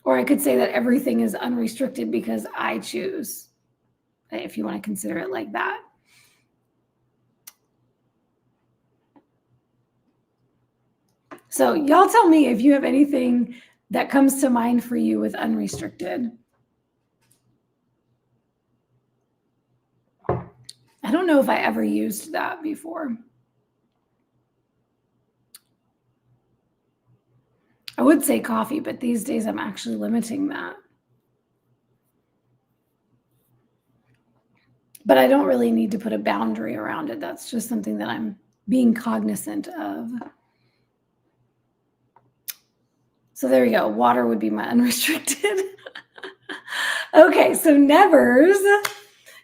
Or I could say that everything is unrestricted because I choose, if you want to consider it like that. So y'all tell me if you have anything that comes to mind for you with unrestricted. I don't know if I ever used that before. I would say coffee, but these days I'm actually limiting that. But I don't really need to put a boundary around it. That's just something that I'm being cognizant of. So there you go. Water would be my unrestricted. Okay, so nevers.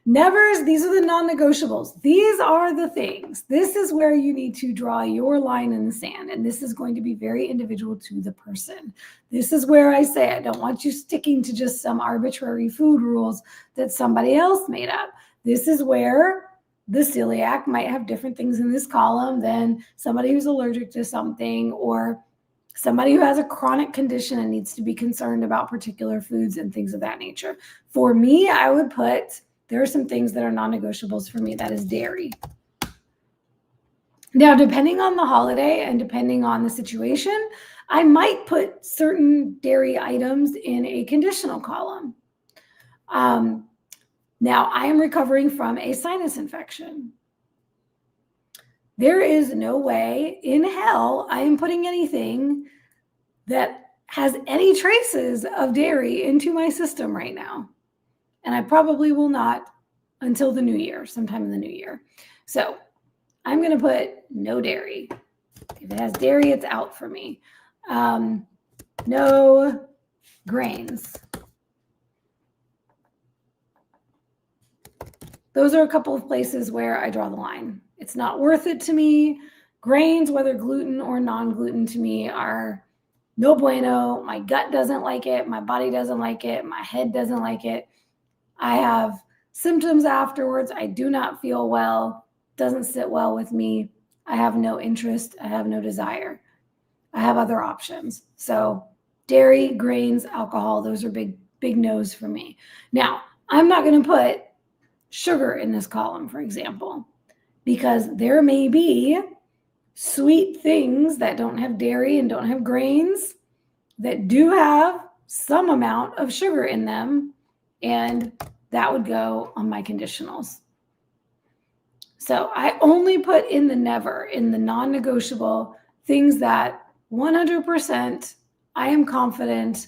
Nevers, these are the non-negotiables. These are the things. This is where you need to draw your line in the sand. And this is going to be very individual to the person. This is where I say, I don't want you sticking to just some arbitrary food rules that somebody else made up. This is where the celiac might have different things in this column than somebody who's allergic to something, or somebody who has a chronic condition and needs to be concerned about particular foods and things of that nature. For me, I would put, there are some things that are non-negotiables for me. That is dairy. Now, depending on the holiday and depending on the situation, I might put certain dairy items in a conditional column. Now, I am recovering from a sinus infection. There is no way in hell I am putting anything that has any traces of dairy into my system right now. And I probably will not until the new year, sometime in the new year. So I'm going to put no dairy. If it has dairy, it's out for me. No grains. Those are a couple of places where I draw the line. It's not worth it to me. Grains, whether gluten or non-gluten, to me are no bueno. My gut doesn't like it. My body doesn't like it. My head doesn't like it. I have symptoms afterwards. I do not feel well. Doesn't sit well with me. I have no interest. I have no desire. I have other options. So dairy, grains, alcohol, those are big no's for me. Now, I'm not going to put sugar in this column, for example, because there may be sweet things that don't have dairy and don't have grains that do have some amount of sugar in them, and that would go on my conditionals. So I only put in the never, in the non-negotiable, things that 100% I am confident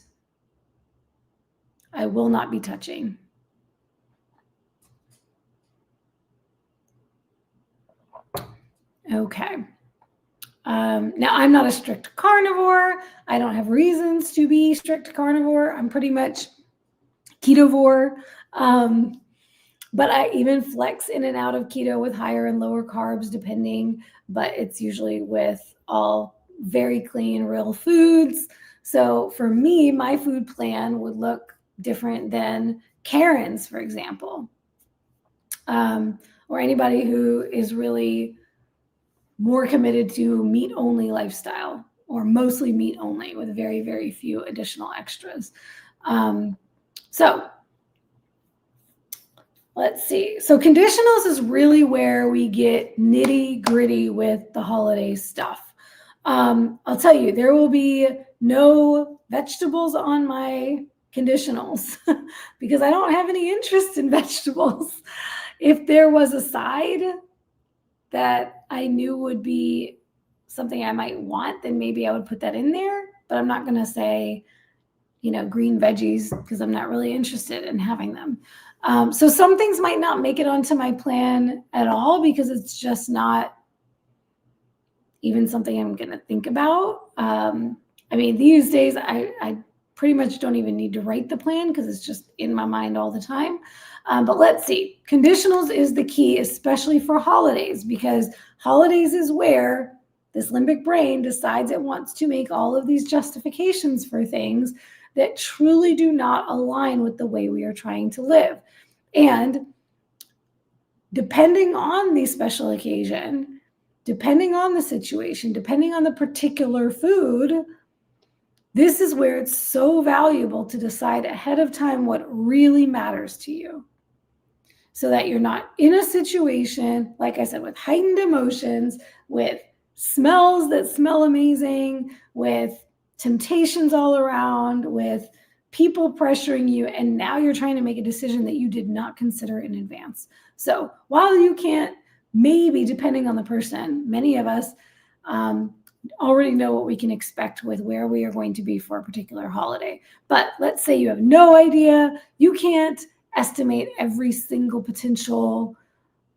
I will not be touching. Okay. Now, I'm not a strict carnivore. I don't have reasons to be strict carnivore. I'm pretty much ketovore. But I even flex in and out of keto with higher and lower carbs depending, but it's usually with all very clean, real foods. So for me, my food plan would look different than Karen's, for example, or anybody who is really more committed to meat-only lifestyle, or mostly meat-only with very, very few additional extras. So let's see. So conditionals is really where we get nitty-gritty with the holiday stuff. I'll tell you, there will be no vegetables on my conditionals because I don't have any interest in vegetables. If there was a side that I knew would be something I might want, then maybe I would put that in there. But I'm not going to say, green veggies because I'm not really interested in having them. So some things might not make it onto my plan at all because it's just not even something I'm going to think about. These days I pretty much don't even need to write the plan because it's just in my mind all the time. But let's see. Conditionals is the key, especially for holidays, because holidays is where this limbic brain decides it wants to make all of these justifications for things that truly do not align with the way we are trying to live. And depending on the special occasion, depending on the situation, depending on the particular food, this is where it's so valuable to decide ahead of time what really matters to you, so that you're not in a situation, like I said, with heightened emotions, with smells that smell amazing, with temptations all around, with people pressuring you, and now you're trying to make a decision that you did not consider in advance. So while you can't, maybe depending on the person, many of us already know what we can expect with where we are going to be for a particular holiday. But let's say you have no idea, you can't estimate every single potential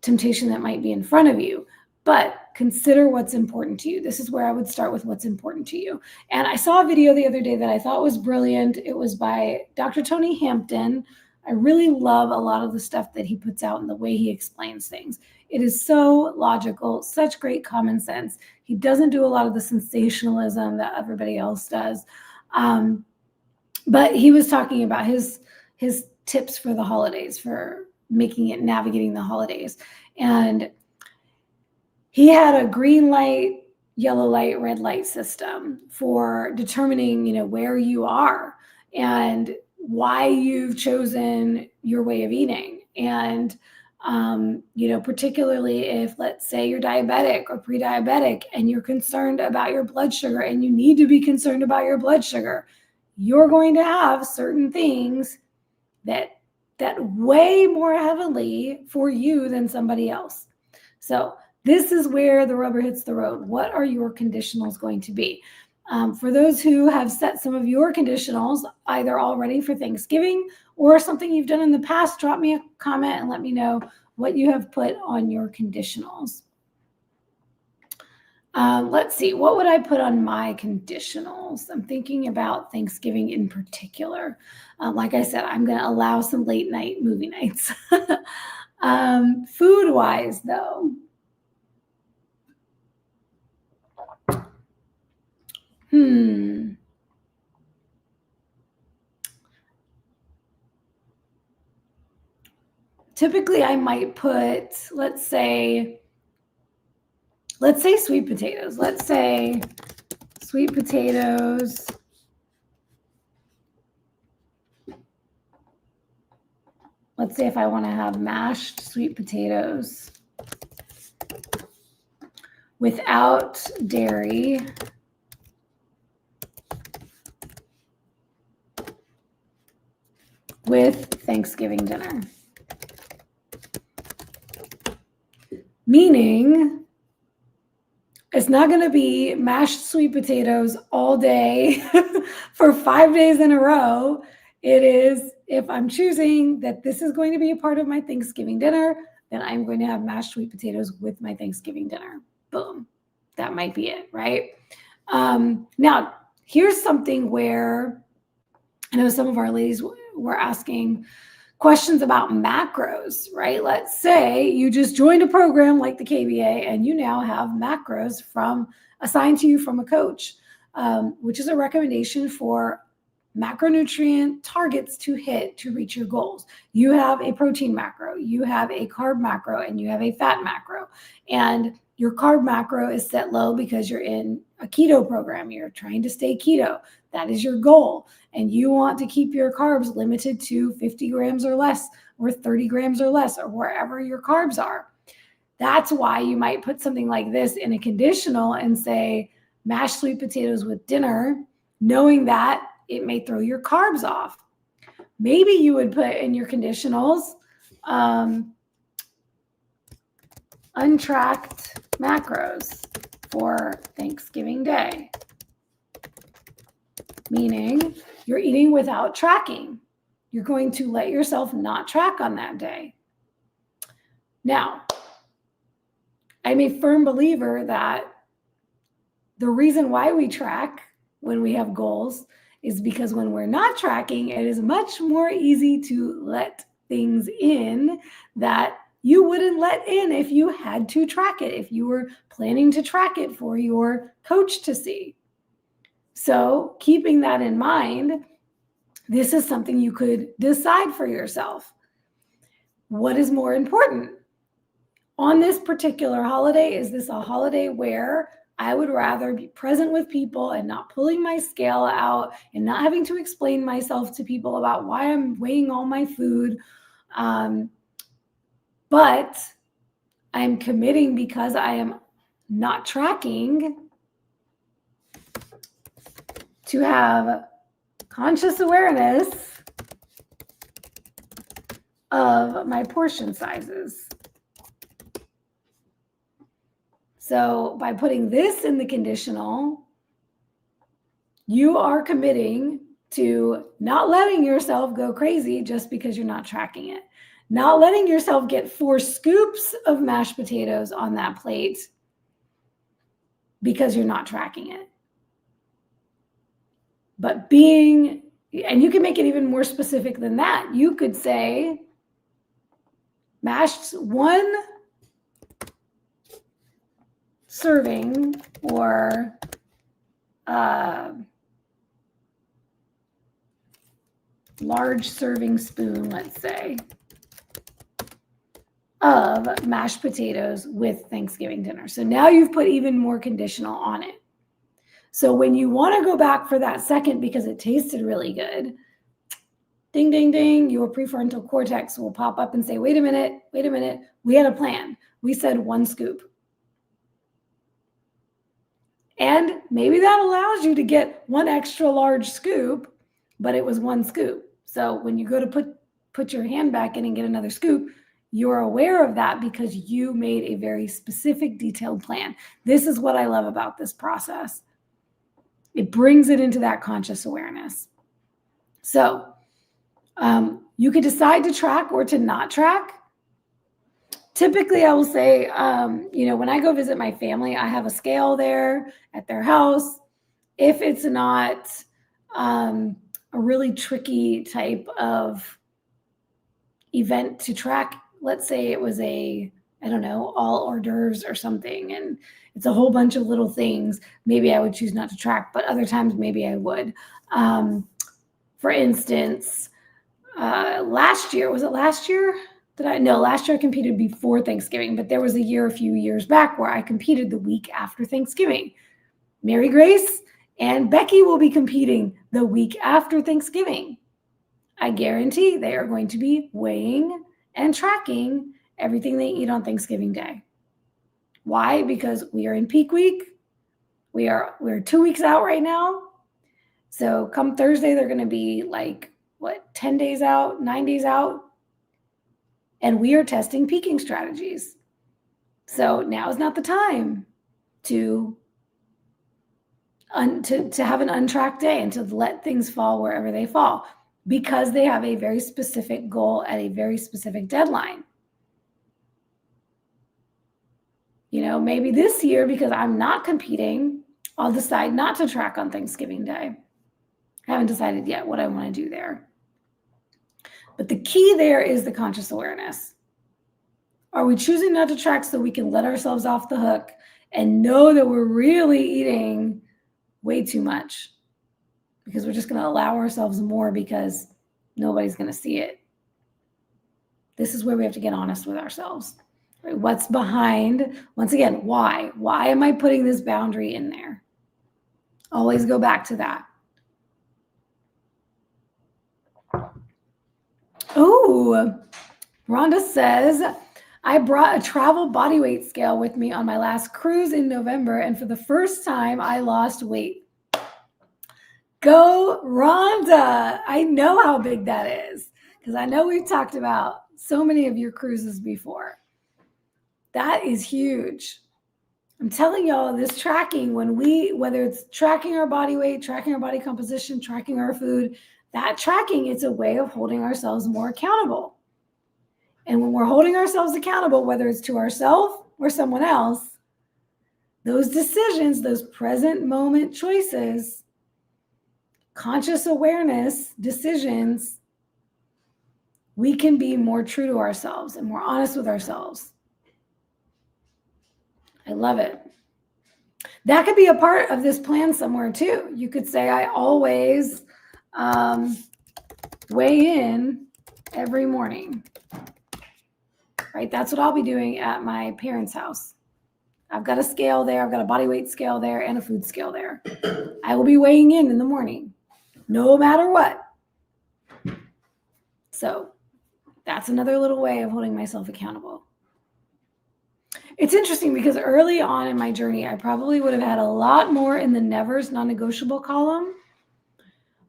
temptation that might be in front of you, but consider what's important to you. This is where I would start with what's important to you. And I saw a video the other day that I thought was brilliant. It was by Dr. Tony Hampton. I really love a lot of the stuff that he puts out and the way he explains things. It is so logical, such great common sense. He doesn't do a lot of the sensationalism that everybody else does. But he was talking about his tips for the holidays, for navigating the holidays. And he had a green light, yellow light, red light system for determining, where you are and why you've chosen your way of eating. And, particularly if, let's say, you're diabetic or pre-diabetic and you're concerned about your blood sugar and you need to be concerned about your blood sugar, you're going to have certain things that weigh more heavily for you than somebody else. So this is where the rubber hits the road. What are your conditionals going to be? For those who have set some of your conditionals either already for Thanksgiving or something you've done in the past, drop me a comment and let me know what you have put on your conditionals. Let's see, what would I put on my conditionals? I'm thinking about Thanksgiving in particular. Like I said, I'm going to allow some late night movie nights. Food-wise, though. Typically, I might put, let's say sweet potatoes. Let's say sweet potatoes. Let's say if I want to have mashed sweet potatoes without dairy, with Thanksgiving dinner. Meaning, it's not going to be mashed sweet potatoes all day for 5 days in a row. It is, if I'm choosing that this is going to be a part of my Thanksgiving dinner, then I'm going to have mashed sweet potatoes with my Thanksgiving dinner. Boom. That might be it, right? Now, here's something where I know some of our ladies were asking questions about macros, right? Let's say you just joined a program like the KBA and you now have macros assigned to you from a coach, which is a recommendation for macronutrient targets to hit to reach your goals. You have a protein macro, you have a carb macro, and you have a fat macro. And your carb macro is set low because you're in a keto program. You're trying to stay keto. That is your goal. And you want to keep your carbs limited to 50 grams or less, or 30 grams or less, or wherever your carbs are. That's why you might put something like this in a conditional and say mashed sweet potatoes with dinner, knowing that it may throw your carbs off. Maybe you would put in your conditionals untracked macros for Thanksgiving Day, meaning you're eating without tracking. You're going to let yourself not track on that day. Now, I'm a firm believer that the reason why we track when we have goals is because when we're not tracking, it is much more easy to let things in that you wouldn't let in if you had to track it, if you were planning to track it for your coach to see. So keeping that in mind, this is something you could decide for yourself. What is more important? On this particular holiday, is this a holiday where I would rather be present with people and not pulling my scale out and not having to explain myself to people about why I'm weighing all my food? But I'm committing because I am not tracking to have conscious awareness of my portion sizes. So by putting this in the conditional, you are committing to not letting yourself go crazy just because you're not tracking it. Not letting yourself get 4 scoops of mashed potatoes on that plate because you're not tracking it. But and you can make it even more specific than that. You could say mashed 1 serving or large serving spoon, let's say, of mashed potatoes with Thanksgiving dinner. So now you've put even more conditional on it. So when you want to go back for that second because it tasted really good, ding, ding, ding, your prefrontal cortex will pop up and say, wait a minute, we had a plan. We said 1 scoop. And maybe that allows you to get 1 extra large scoop, but it was 1 scoop. So when you go to put your hand back in and get another scoop, you're aware of that because you made a very specific, detailed plan. This is what I love about this process. It brings it into that conscious awareness. So you could decide to track or to not track. Typically, I will say, when I go visit my family, I have a scale there at their house. If it's not a really tricky type of event to track, let's say it was all hors d'oeuvres or something, and it's a whole bunch of little things, maybe I would choose not to track, but other times maybe I would. For instance, last year, was it last year? Last year I competed before Thanksgiving, but there was a few years back where I competed the week after Thanksgiving. Mary Grace and Becky will be competing the week after Thanksgiving. I guarantee they are going to be weighing and tracking everything they eat on Thanksgiving Day. Why? Because we are in peak week. We're 2 weeks out right now. So come Thursday, they're going to be 10 days out, 9 days out. And we are testing peaking strategies. So now is not the time to have an untracked day and to let things fall wherever they fall, because they have a very specific goal at a very specific deadline. Maybe this year, because I'm not competing, I'll decide not to track on Thanksgiving Day. I haven't decided yet what I want to do there. But the key there is the conscious awareness. Are we choosing not to track so we can let ourselves off the hook and know that we're really eating way too much because we're just going to allow ourselves more because nobody's going to see it? This is where we have to get honest with ourselves. Right? What's behind? Once again, why? Why am I putting this boundary in there? Always go back to that. Oh, Rhonda says, I brought a travel body weight scale with me on my last cruise in November, and for the first time, I lost weight. Go, Rhonda. I know how big that is because I know we've talked about so many of your cruises before. That is huge. I'm telling y'all, this tracking, whether it's tracking our body weight, tracking our body composition, tracking our food, that tracking, it's a way of holding ourselves more accountable. And when we're holding ourselves accountable, whether it's to ourselves or someone else, those decisions, those present moment choices, conscious awareness decisions, we can be more true to ourselves and more honest with ourselves. I love it. That could be a part of this plan somewhere too. You could say, I always weigh in every morning. Right? That's what I'll be doing at my parents' house. I've got a scale there. I've got a body weight scale there and a food scale there. I will be weighing in the morning, no matter what. So that's another little way of holding myself accountable. It's interesting because early on in my journey, I probably would have had a lot more in the nevers, non-negotiable column.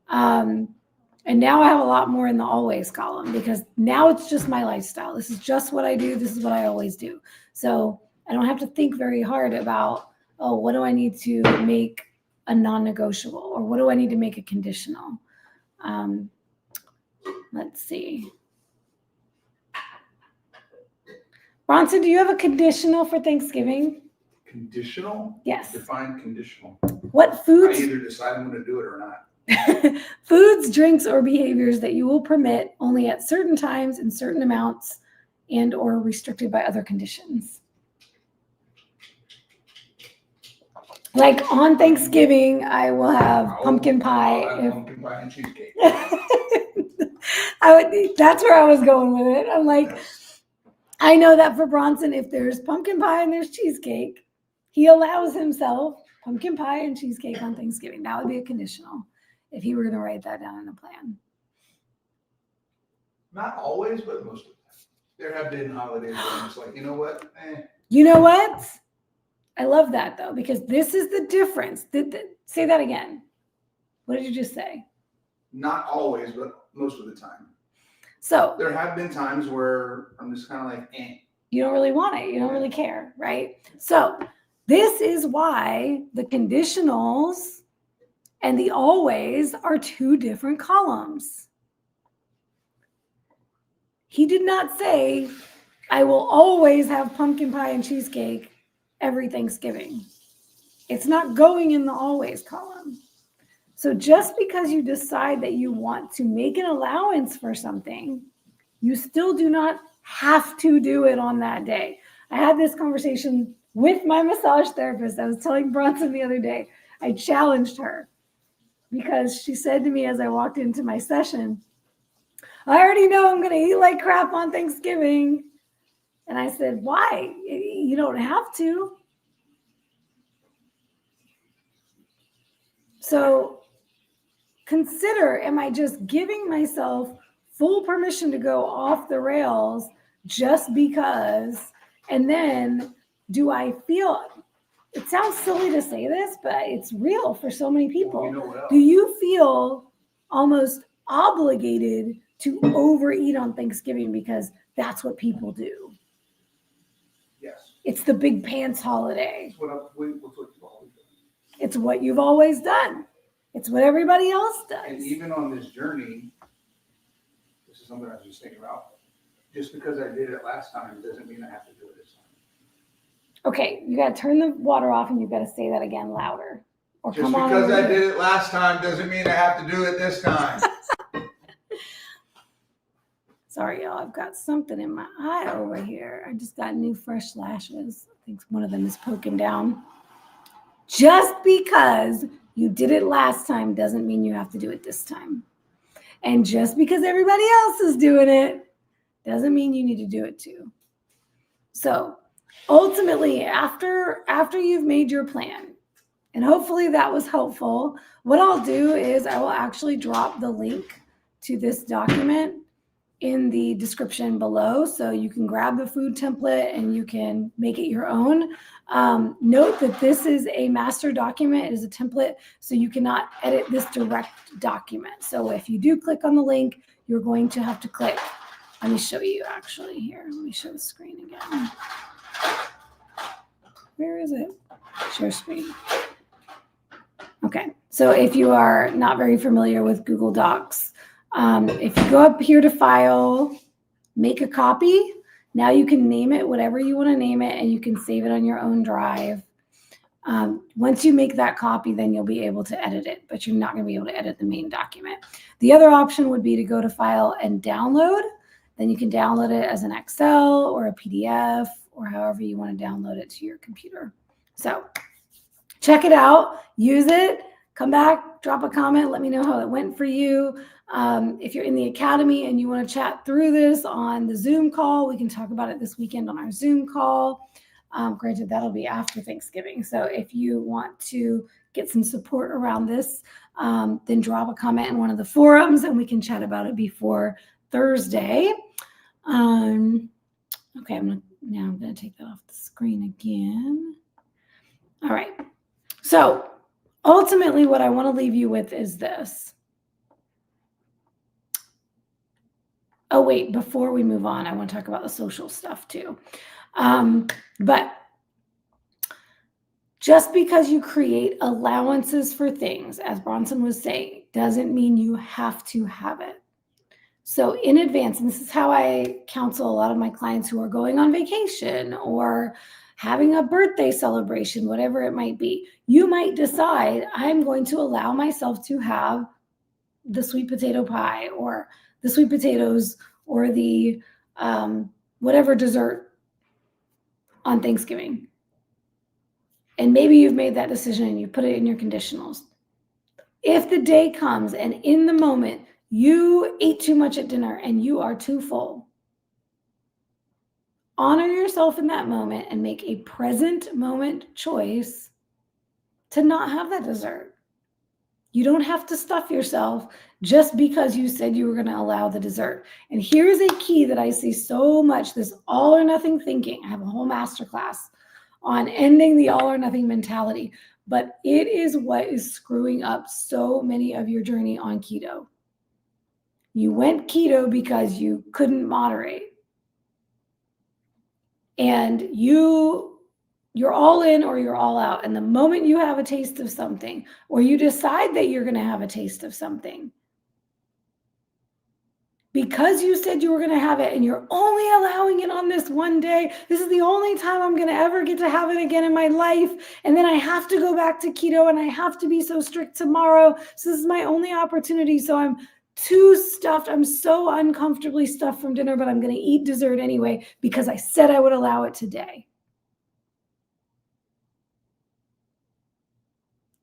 And now I have a lot more in the always column because now it's just my lifestyle. This is just what I do. This is what I always do. So I don't have to think very hard about, oh, what do I need to make a non-negotiable or what do I need to make a conditional? Let's see. Bronson, do you have a conditional for Thanksgiving? Conditional? Yes. Define conditional. What foods? I either decide I'm going to do it or not. Foods, drinks, or behaviors that you will permit only at certain times in certain amounts and or restricted by other conditions. Like on Thanksgiving, I will have pumpkin pie. I'll have pumpkin pie and cheesecake. That's where I was going with it. I'm like, I know that for Bronson, if there's pumpkin pie and there's cheesecake, he allows himself pumpkin pie and cheesecake on Thanksgiving. That would be a conditional if he were going to write that down in a plan. Not always, but most of the time. There have been holidays where I'm just like, you know what? You know what? I love that though, because this is the difference. Say that again. What did you just say? Not always, but most of the time. So there have been times where I'm just kind of like, you don't really want it. You don't really care, right? So this is why the conditionals and the always are two different columns. He did not say, I will always have pumpkin pie and cheesecake every Thanksgiving. It's not going in the always column. So just because you decide that you want to make an allowance for something, you still do not have to do it on that day. I had this conversation with my massage therapist. I was telling Bronson the other day, I challenged her because she said to me as I walked into my session, I already know I'm going to eat like crap on Thanksgiving. And I said, why? You don't have to. So consider, am I just giving myself full permission to go off the rails just because? And then do I feel, it sounds silly to say this, but it's real for so many people. Well, you know what else? Do you feel almost obligated to overeat on Thanksgiving because that's what people do? Yes. It's the big pants holiday. It's what you've always done. It's what you've always done. It's what everybody else does. And even on this journey, this is something I was just thinking about. Just because I did it last time doesn't mean I have to do it this time. Okay, you got to turn the water off and you've got to say that again louder. Or Just come on because over I here. did it last time doesn't mean I have to do it this time. Sorry, y'all. I've got something in my eye over here. I just got new fresh lashes. I think one of them is poking down. Just because you did it last time doesn't mean you have to do it this time. And just because everybody else is doing it doesn't mean you need to do it too. So ultimately, after you've made your plan, and hopefully that was helpful, what I'll do is I will actually drop the link to this document in the description below, so you can grab the food template and you can make it your own. Note that this is a master document, it is a template, so you cannot edit this direct document. So if you do click on the link, you're going to have to click. Let me show you actually here. Let me show the screen again. Where is it? Share screen. Okay, so if you are not very familiar with Google Docs, if you go up here to File, make a copy, now you can name it whatever you want to name it, and you can save it on your own drive. Once you make that copy, then you'll be able to edit it, but you're not going to be able to edit the main document. The other option would be to go to File and Download. Then you can download it as an Excel or a PDF or however you want to download it to your computer. So check it out, use it, come back, drop a comment, let me know how it went for you. If you're in the academy and you want to chat through this on the Zoom call, we can talk about it this weekend on our Zoom call. Granted, that'll be after Thanksgiving. So if you want to get some support around this, then drop a comment in one of the forums and we can chat about it before Thursday. Okay, I'm going to Now I'm going to take that off the screen again. All right. So ultimately, what I want to leave you with is this. Oh, wait, before we move on, I want to talk about the social stuff too. But just because you create allowances for things, as Bronson was saying, doesn't mean you have to have it. So in advance, and this is how I counsel a lot of my clients who are going on vacation or having a birthday celebration, whatever it might be, you might decide, I'm going to allow myself to have the sweet potato pie or the sweet potatoes or the whatever dessert on Thanksgiving. And maybe you've made that decision and you put it in your conditionals. If the day comes and in the moment you ate too much at dinner and you are too full, honor yourself in that moment and make a present moment choice to not have that dessert. You don't have to stuff yourself just because you said you were going to allow the dessert. And here's a key that I see so much, this all or nothing thinking. I have a whole masterclass on ending the all or nothing mentality, but it is what is screwing up so many of your journey on keto. You went keto because you couldn't moderate. And you're all in or you're all out. And the moment you have a taste of something, or you decide that you're going to have a taste of something, because you said you were going to have it and you're only allowing it on this one day, this is the only time I'm going to ever get to have it again in my life. And then I have to go back to keto and I have to be so strict tomorrow. So this is my only opportunity. So I'm too stuffed. I'm so uncomfortably stuffed from dinner, but I'm going to eat dessert anyway because I said I would allow it today.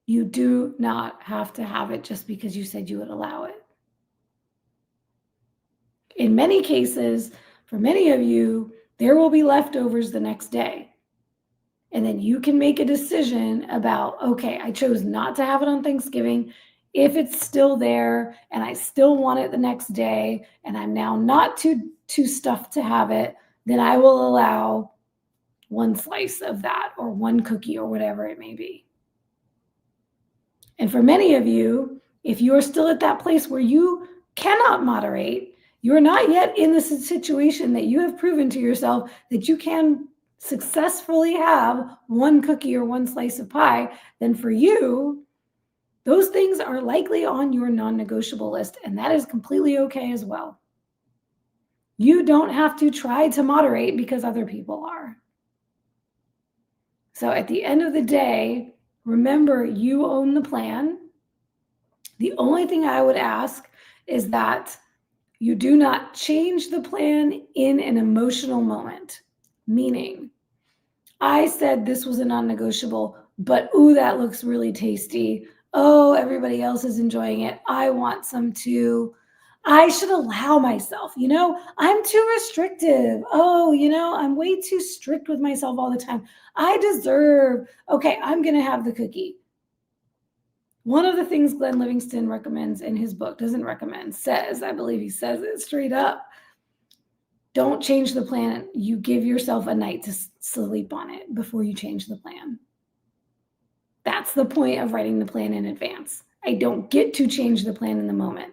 You do not have to have it just because you said you would allow it. In many cases, for many of you, there will be leftovers the next day. And then you can make a decision about, okay, I chose not to have it on Thanksgiving. If it's still there and I still want it the next day and I'm now not too stuffed to have it, then I will allow one slice of that or one cookie or whatever it may be. And for many of you, if you are still at that place where you cannot moderate, you're not yet in the situation that you have proven to yourself that you can successfully have one cookie or one slice of pie, then for you, those things are likely on your non-negotiable list, and that is completely okay as well. You don't have to try to moderate because other people are. So at the end of the day, remember, you own the plan. The only thing I would ask is that you do not change the plan in an emotional moment. Meaning, I said this was a non-negotiable, but ooh, that looks really tasty. Oh, everybody else is enjoying it. I want some too. I should allow myself, I'm too restrictive. Oh, I'm way too strict with myself all the time. I deserve, okay, I'm going to have the cookie. One of the things Glenn Livingston recommends in his book, says, I believe he says it straight up, don't change the plan. You give yourself a night to sleep on it before you change the plan. That's the point of writing the plan in advance. I don't get to change the plan in the moment.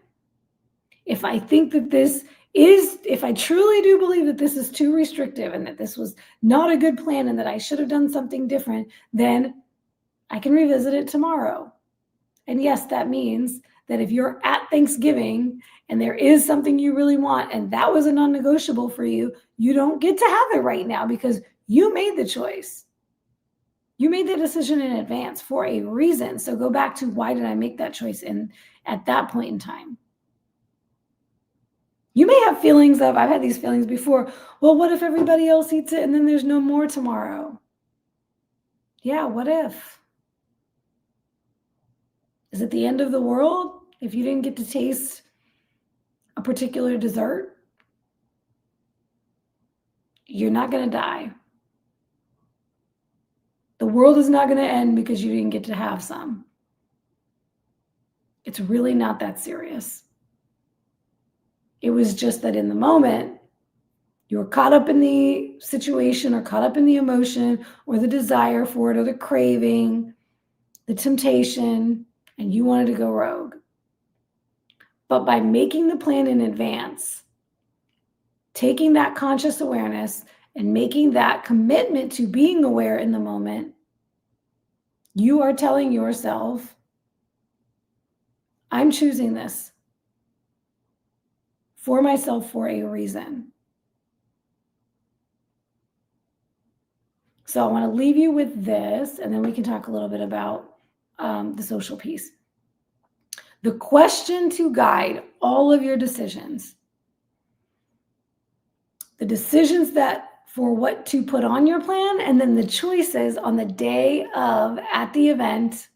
If I think that if I truly do believe that this is too restrictive and that this was not a good plan and that I should have done something different, then I can revisit it tomorrow. And yes, that means that if you're at Thanksgiving and there is something you really want and that was a non-negotiable for you, you don't get to have it right now because you made the choice. You made the decision in advance for a reason. So go back to, why did I make that choice at that point in time? You may have feelings of, I've had these feelings before, well, what if everybody else eats it and then there's no more tomorrow? Yeah, what if? Is it the end of the world if you didn't get to taste a particular dessert? You're not going to die. The world is not going to end because you didn't get to have some. It's really not that serious. It was just that in the moment, You're caught up in the situation or caught up in the emotion or the desire for it or the craving, the temptation, and you wanted to go rogue. But by making the plan in advance, taking that conscious awareness and making that commitment to being aware in the moment, you are telling yourself, I'm choosing this for myself for a reason. So I want to leave you with this, and then we can talk a little bit about the social piece. The question to guide all of your decisions, the decisions that for what to put on your plan, and then the choices on the day of at the event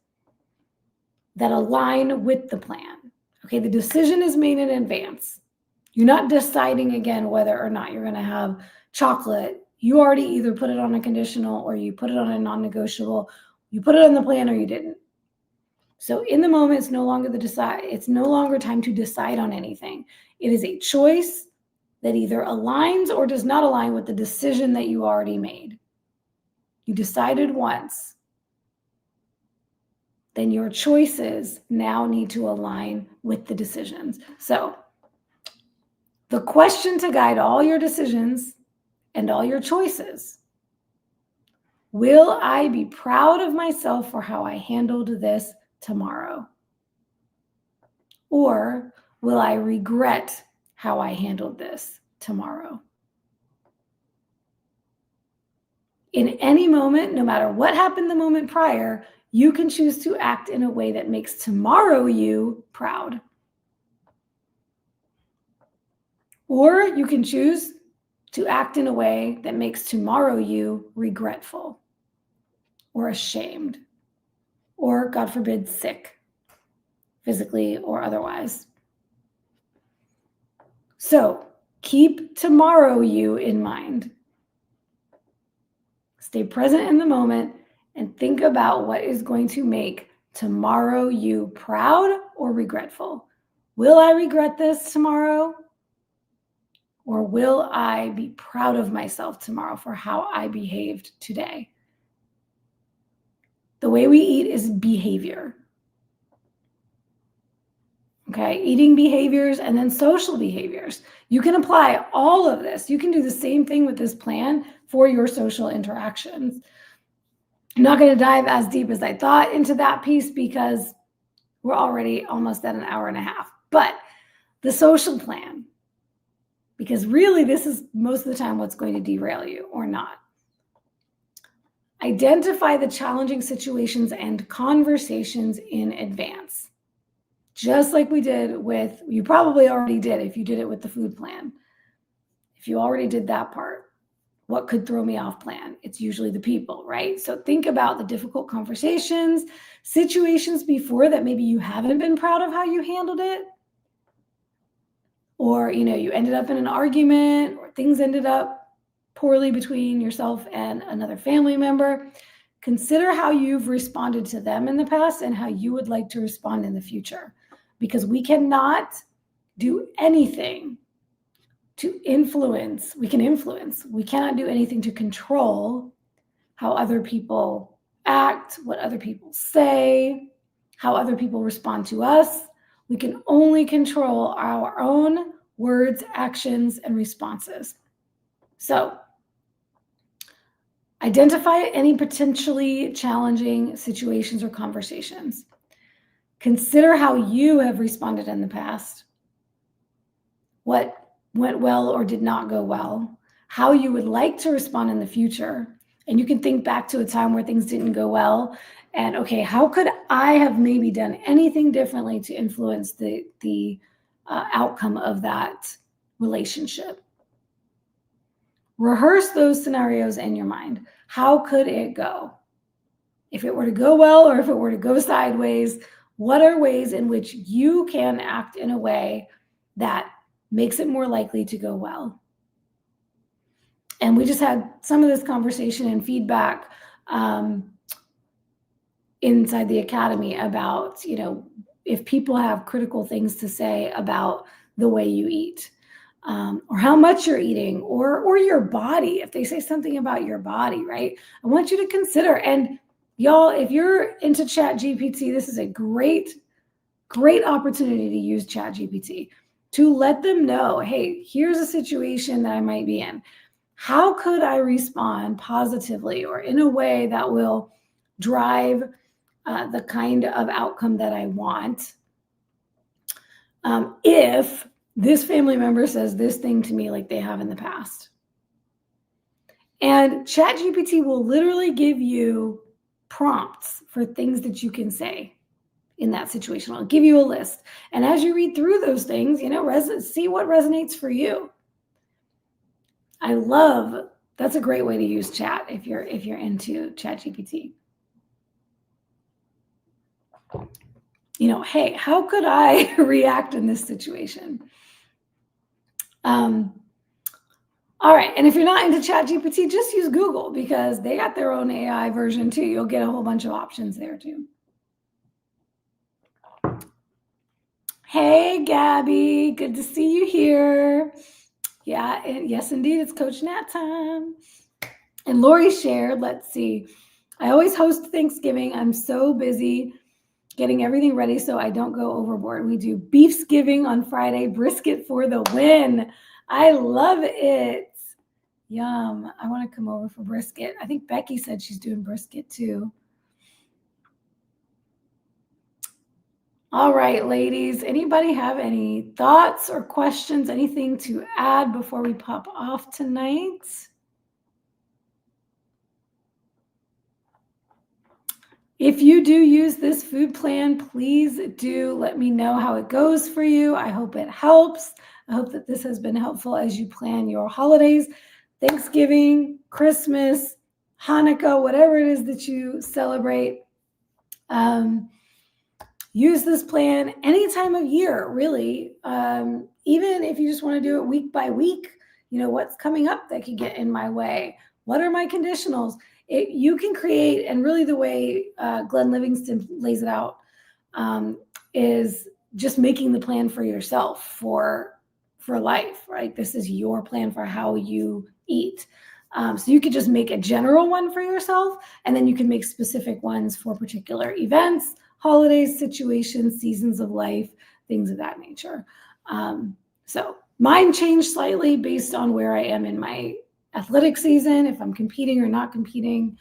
that align with the plan. Okay, the decision is made in advance. You're not deciding again whether or not you're going to have chocolate. You already either put it on a conditional or you put it on a non-negotiable. You put it on the plan or you didn't. So in the moment, it's no longer time to decide on anything. It is a choice that either aligns or does not align with the decision that you already made. You decided once. Then your choices now need to align with the decisions. So the question to guide all your decisions and all your choices: will I be proud of myself for how I handled this tomorrow? Or will I regret how I handled this tomorrow? In any moment, no matter what happened the moment prior, you can choose to act in a way that makes tomorrow you proud. Or you can choose to act in a way that makes tomorrow you regretful or ashamed or, God forbid, sick, physically or otherwise. So keep tomorrow you in mind. Stay present in the moment and think about what is going to make tomorrow you proud or regretful. Will I regret this tomorrow? Or will I be proud of myself tomorrow for how I behaved today? The way we eat is behavior. Okay, eating behaviors and then social behaviors. You can apply all of this. You can do the same thing with this plan for your social interactions. I'm not going to dive as deep as I thought into that piece because we're already almost at an hour and a half. But the social plan, because really this is most of the time what's going to derail you or not. Identify the challenging situations and conversations in advance. Just like we did with, you probably already did if you did it with the food plan. If you already did that part, what could throw me off plan? It's usually the people, right? So think about the difficult conversations, situations before that maybe you haven't been proud of how you handled it. Or, you ended up in an argument or things ended up poorly between yourself and another family member. Consider how you've responded to them in the past and how you would like to respond in the future. Because we cannot do anything to influence. We can influence. We cannot do anything to control how other people act, what other people say, how other people respond to us. We can only control our own words, actions, and responses. So, identify any potentially challenging situations or conversations. Consider how you have responded in the past, what went well or did not go well, how you would like to respond in the future. And you can think back to a time where things didn't go well. And okay, how could I have maybe done anything differently to influence the outcome of that relationship? Rehearse those scenarios in your mind. How could it go? If it were to go well or if it were to go sideways, what are ways in which you can act in a way that makes it more likely to go well? And we just had some of this conversation and feedback inside the academy about, if people have critical things to say about the way you eat. or how much you're eating, or your body. If they say something about your body, right? I want you to consider. And y'all, if you're into ChatGPT, this is a great opportunity to use ChatGPT to let them know, hey, here's a situation that I might be in. How could I respond positively or in a way that will drive the kind of outcome that I want if this family member says this thing to me like they have in the past? And ChatGPT will literally give you prompts for things that you can say in that situation. I'll give you a list. And as you read through those things, see what resonates for you. That's a great way to use chat if you're into ChatGPT. Hey, how could I react in this situation? All right. And if you're not into ChatGPT, just use Google, because they got their own AI version too. You'll get a whole bunch of options there too. Hey, Gabby, good to see you here. Yeah, yes, indeed, it's Coach Nat time. And Lori shared, let's see, I always host Thanksgiving. I'm so busy getting everything ready so I don't go overboard. We do Beefsgiving on Friday, brisket for the win. I love it. Yum. I want to come over for brisket. I think Becky said she's doing brisket too. All right, ladies, anybody have any thoughts or questions, anything to add before we pop off tonight? If you do use this food plan, please do let me know how it goes for you. I hope it helps. I hope that this has been helpful as you plan your holidays, Thanksgiving, Christmas, Hanukkah, whatever it is that you celebrate. Use this plan any time of year, really. Even if you just want to do it week by week, what's coming up that could get in my way? What are my conditionals? You can create, and really the way Glenn Livingston lays it out is just making the plan for yourself for life, right? This is your plan for how you eat. So you could just make a general one for yourself, and then you can make specific ones for particular events, holidays, situations, seasons of life, things of that nature. So mine changed slightly based on where I am in my athletic season, if I'm competing or not competing.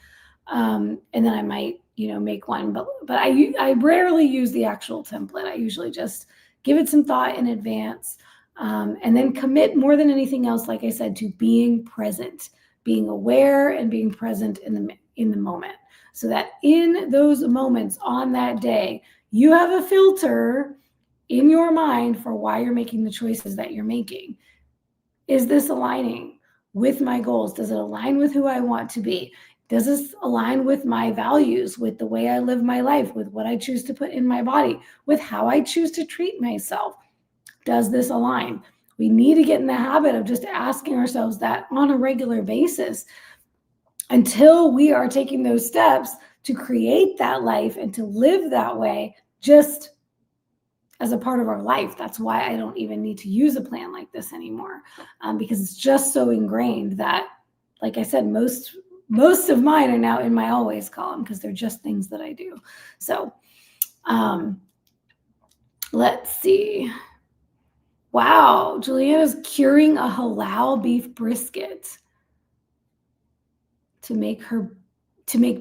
And then I might, make one, but I rarely use the actual template. I usually just give it some thought in advance, and then commit more than anything else, like I said, to being present, being aware and being present in the moment, so that in those moments on that day, you have a filter in your mind for why you're making the choices that you're making. Is this aligning with my goals? Does it align with who I want to be? Does this align with my values, with the way I live my life, with what I choose to put in my body, with how I choose to treat myself? Does this align? We need to get in the habit of just asking ourselves that on a regular basis until we are taking those steps to create that life and to live that way just as a part of our life. That's why I don't even need to use a plan like this anymore, because it's just so ingrained that, like I said, most of mine are now in my always column because they're just things that I do. So let's see. Wow, Juliana's curing a halal beef brisket to make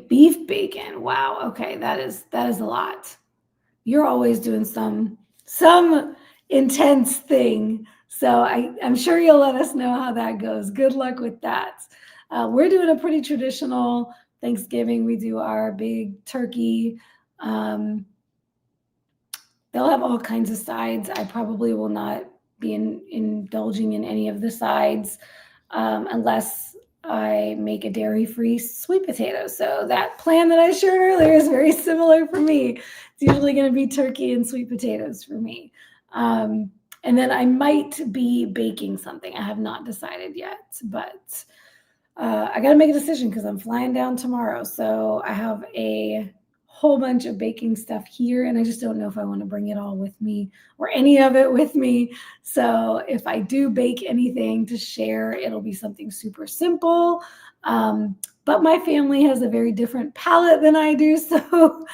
beef bacon. Wow. Okay, that is a lot. You're always doing some intense thing. So I'm sure you'll let us know how that goes. Good luck with that. We're doing a pretty traditional Thanksgiving. We do our big turkey. They'll have all kinds of sides. I probably will not be indulging in any of the sides unless I make a dairy-free sweet potato. So that plan that I shared earlier is very similar for me. It's usually going to be turkey and sweet potatoes for me. And then I might be baking something. I have not decided yet, but I got to make a decision because I'm flying down tomorrow. So I have a whole bunch of baking stuff here, and I just don't know if I want to bring it all with me or any of it with me. So if I do bake anything to share, it'll be something super simple. But my family has a very different palate than I do. So,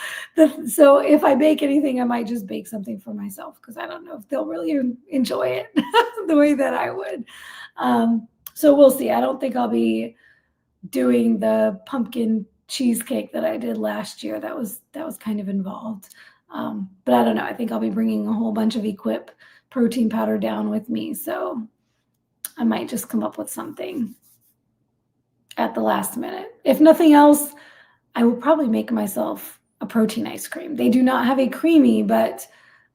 so if I bake anything, I might just bake something for myself because I don't know if they'll really enjoy it the way that I would. So we'll see. I don't think I'll be doing the pumpkin cheesecake that I did last year. That was kind of involved. But I don't know. I think I'll be bringing a whole bunch of Equip protein powder down with me. So I might just come up with something at the last minute. If nothing else, I will probably make myself a protein ice cream. They do not have a creamy, but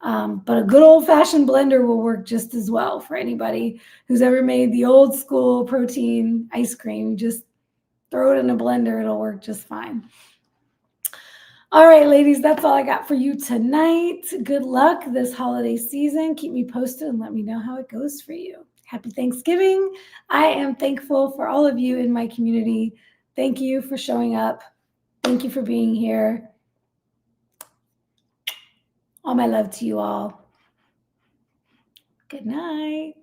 a good old-fashioned blender will work just as well for anybody who's ever made the old school protein ice cream. Just throw it in a blender, it'll work just fine. All right, ladies, that's all I got for you tonight. Good luck this holiday season. Keep me posted and let me know how it goes for you. Happy Thanksgiving. I am thankful for all of you in my community. Thank you for showing up. Thank you for being here. All my love to you all. Good night.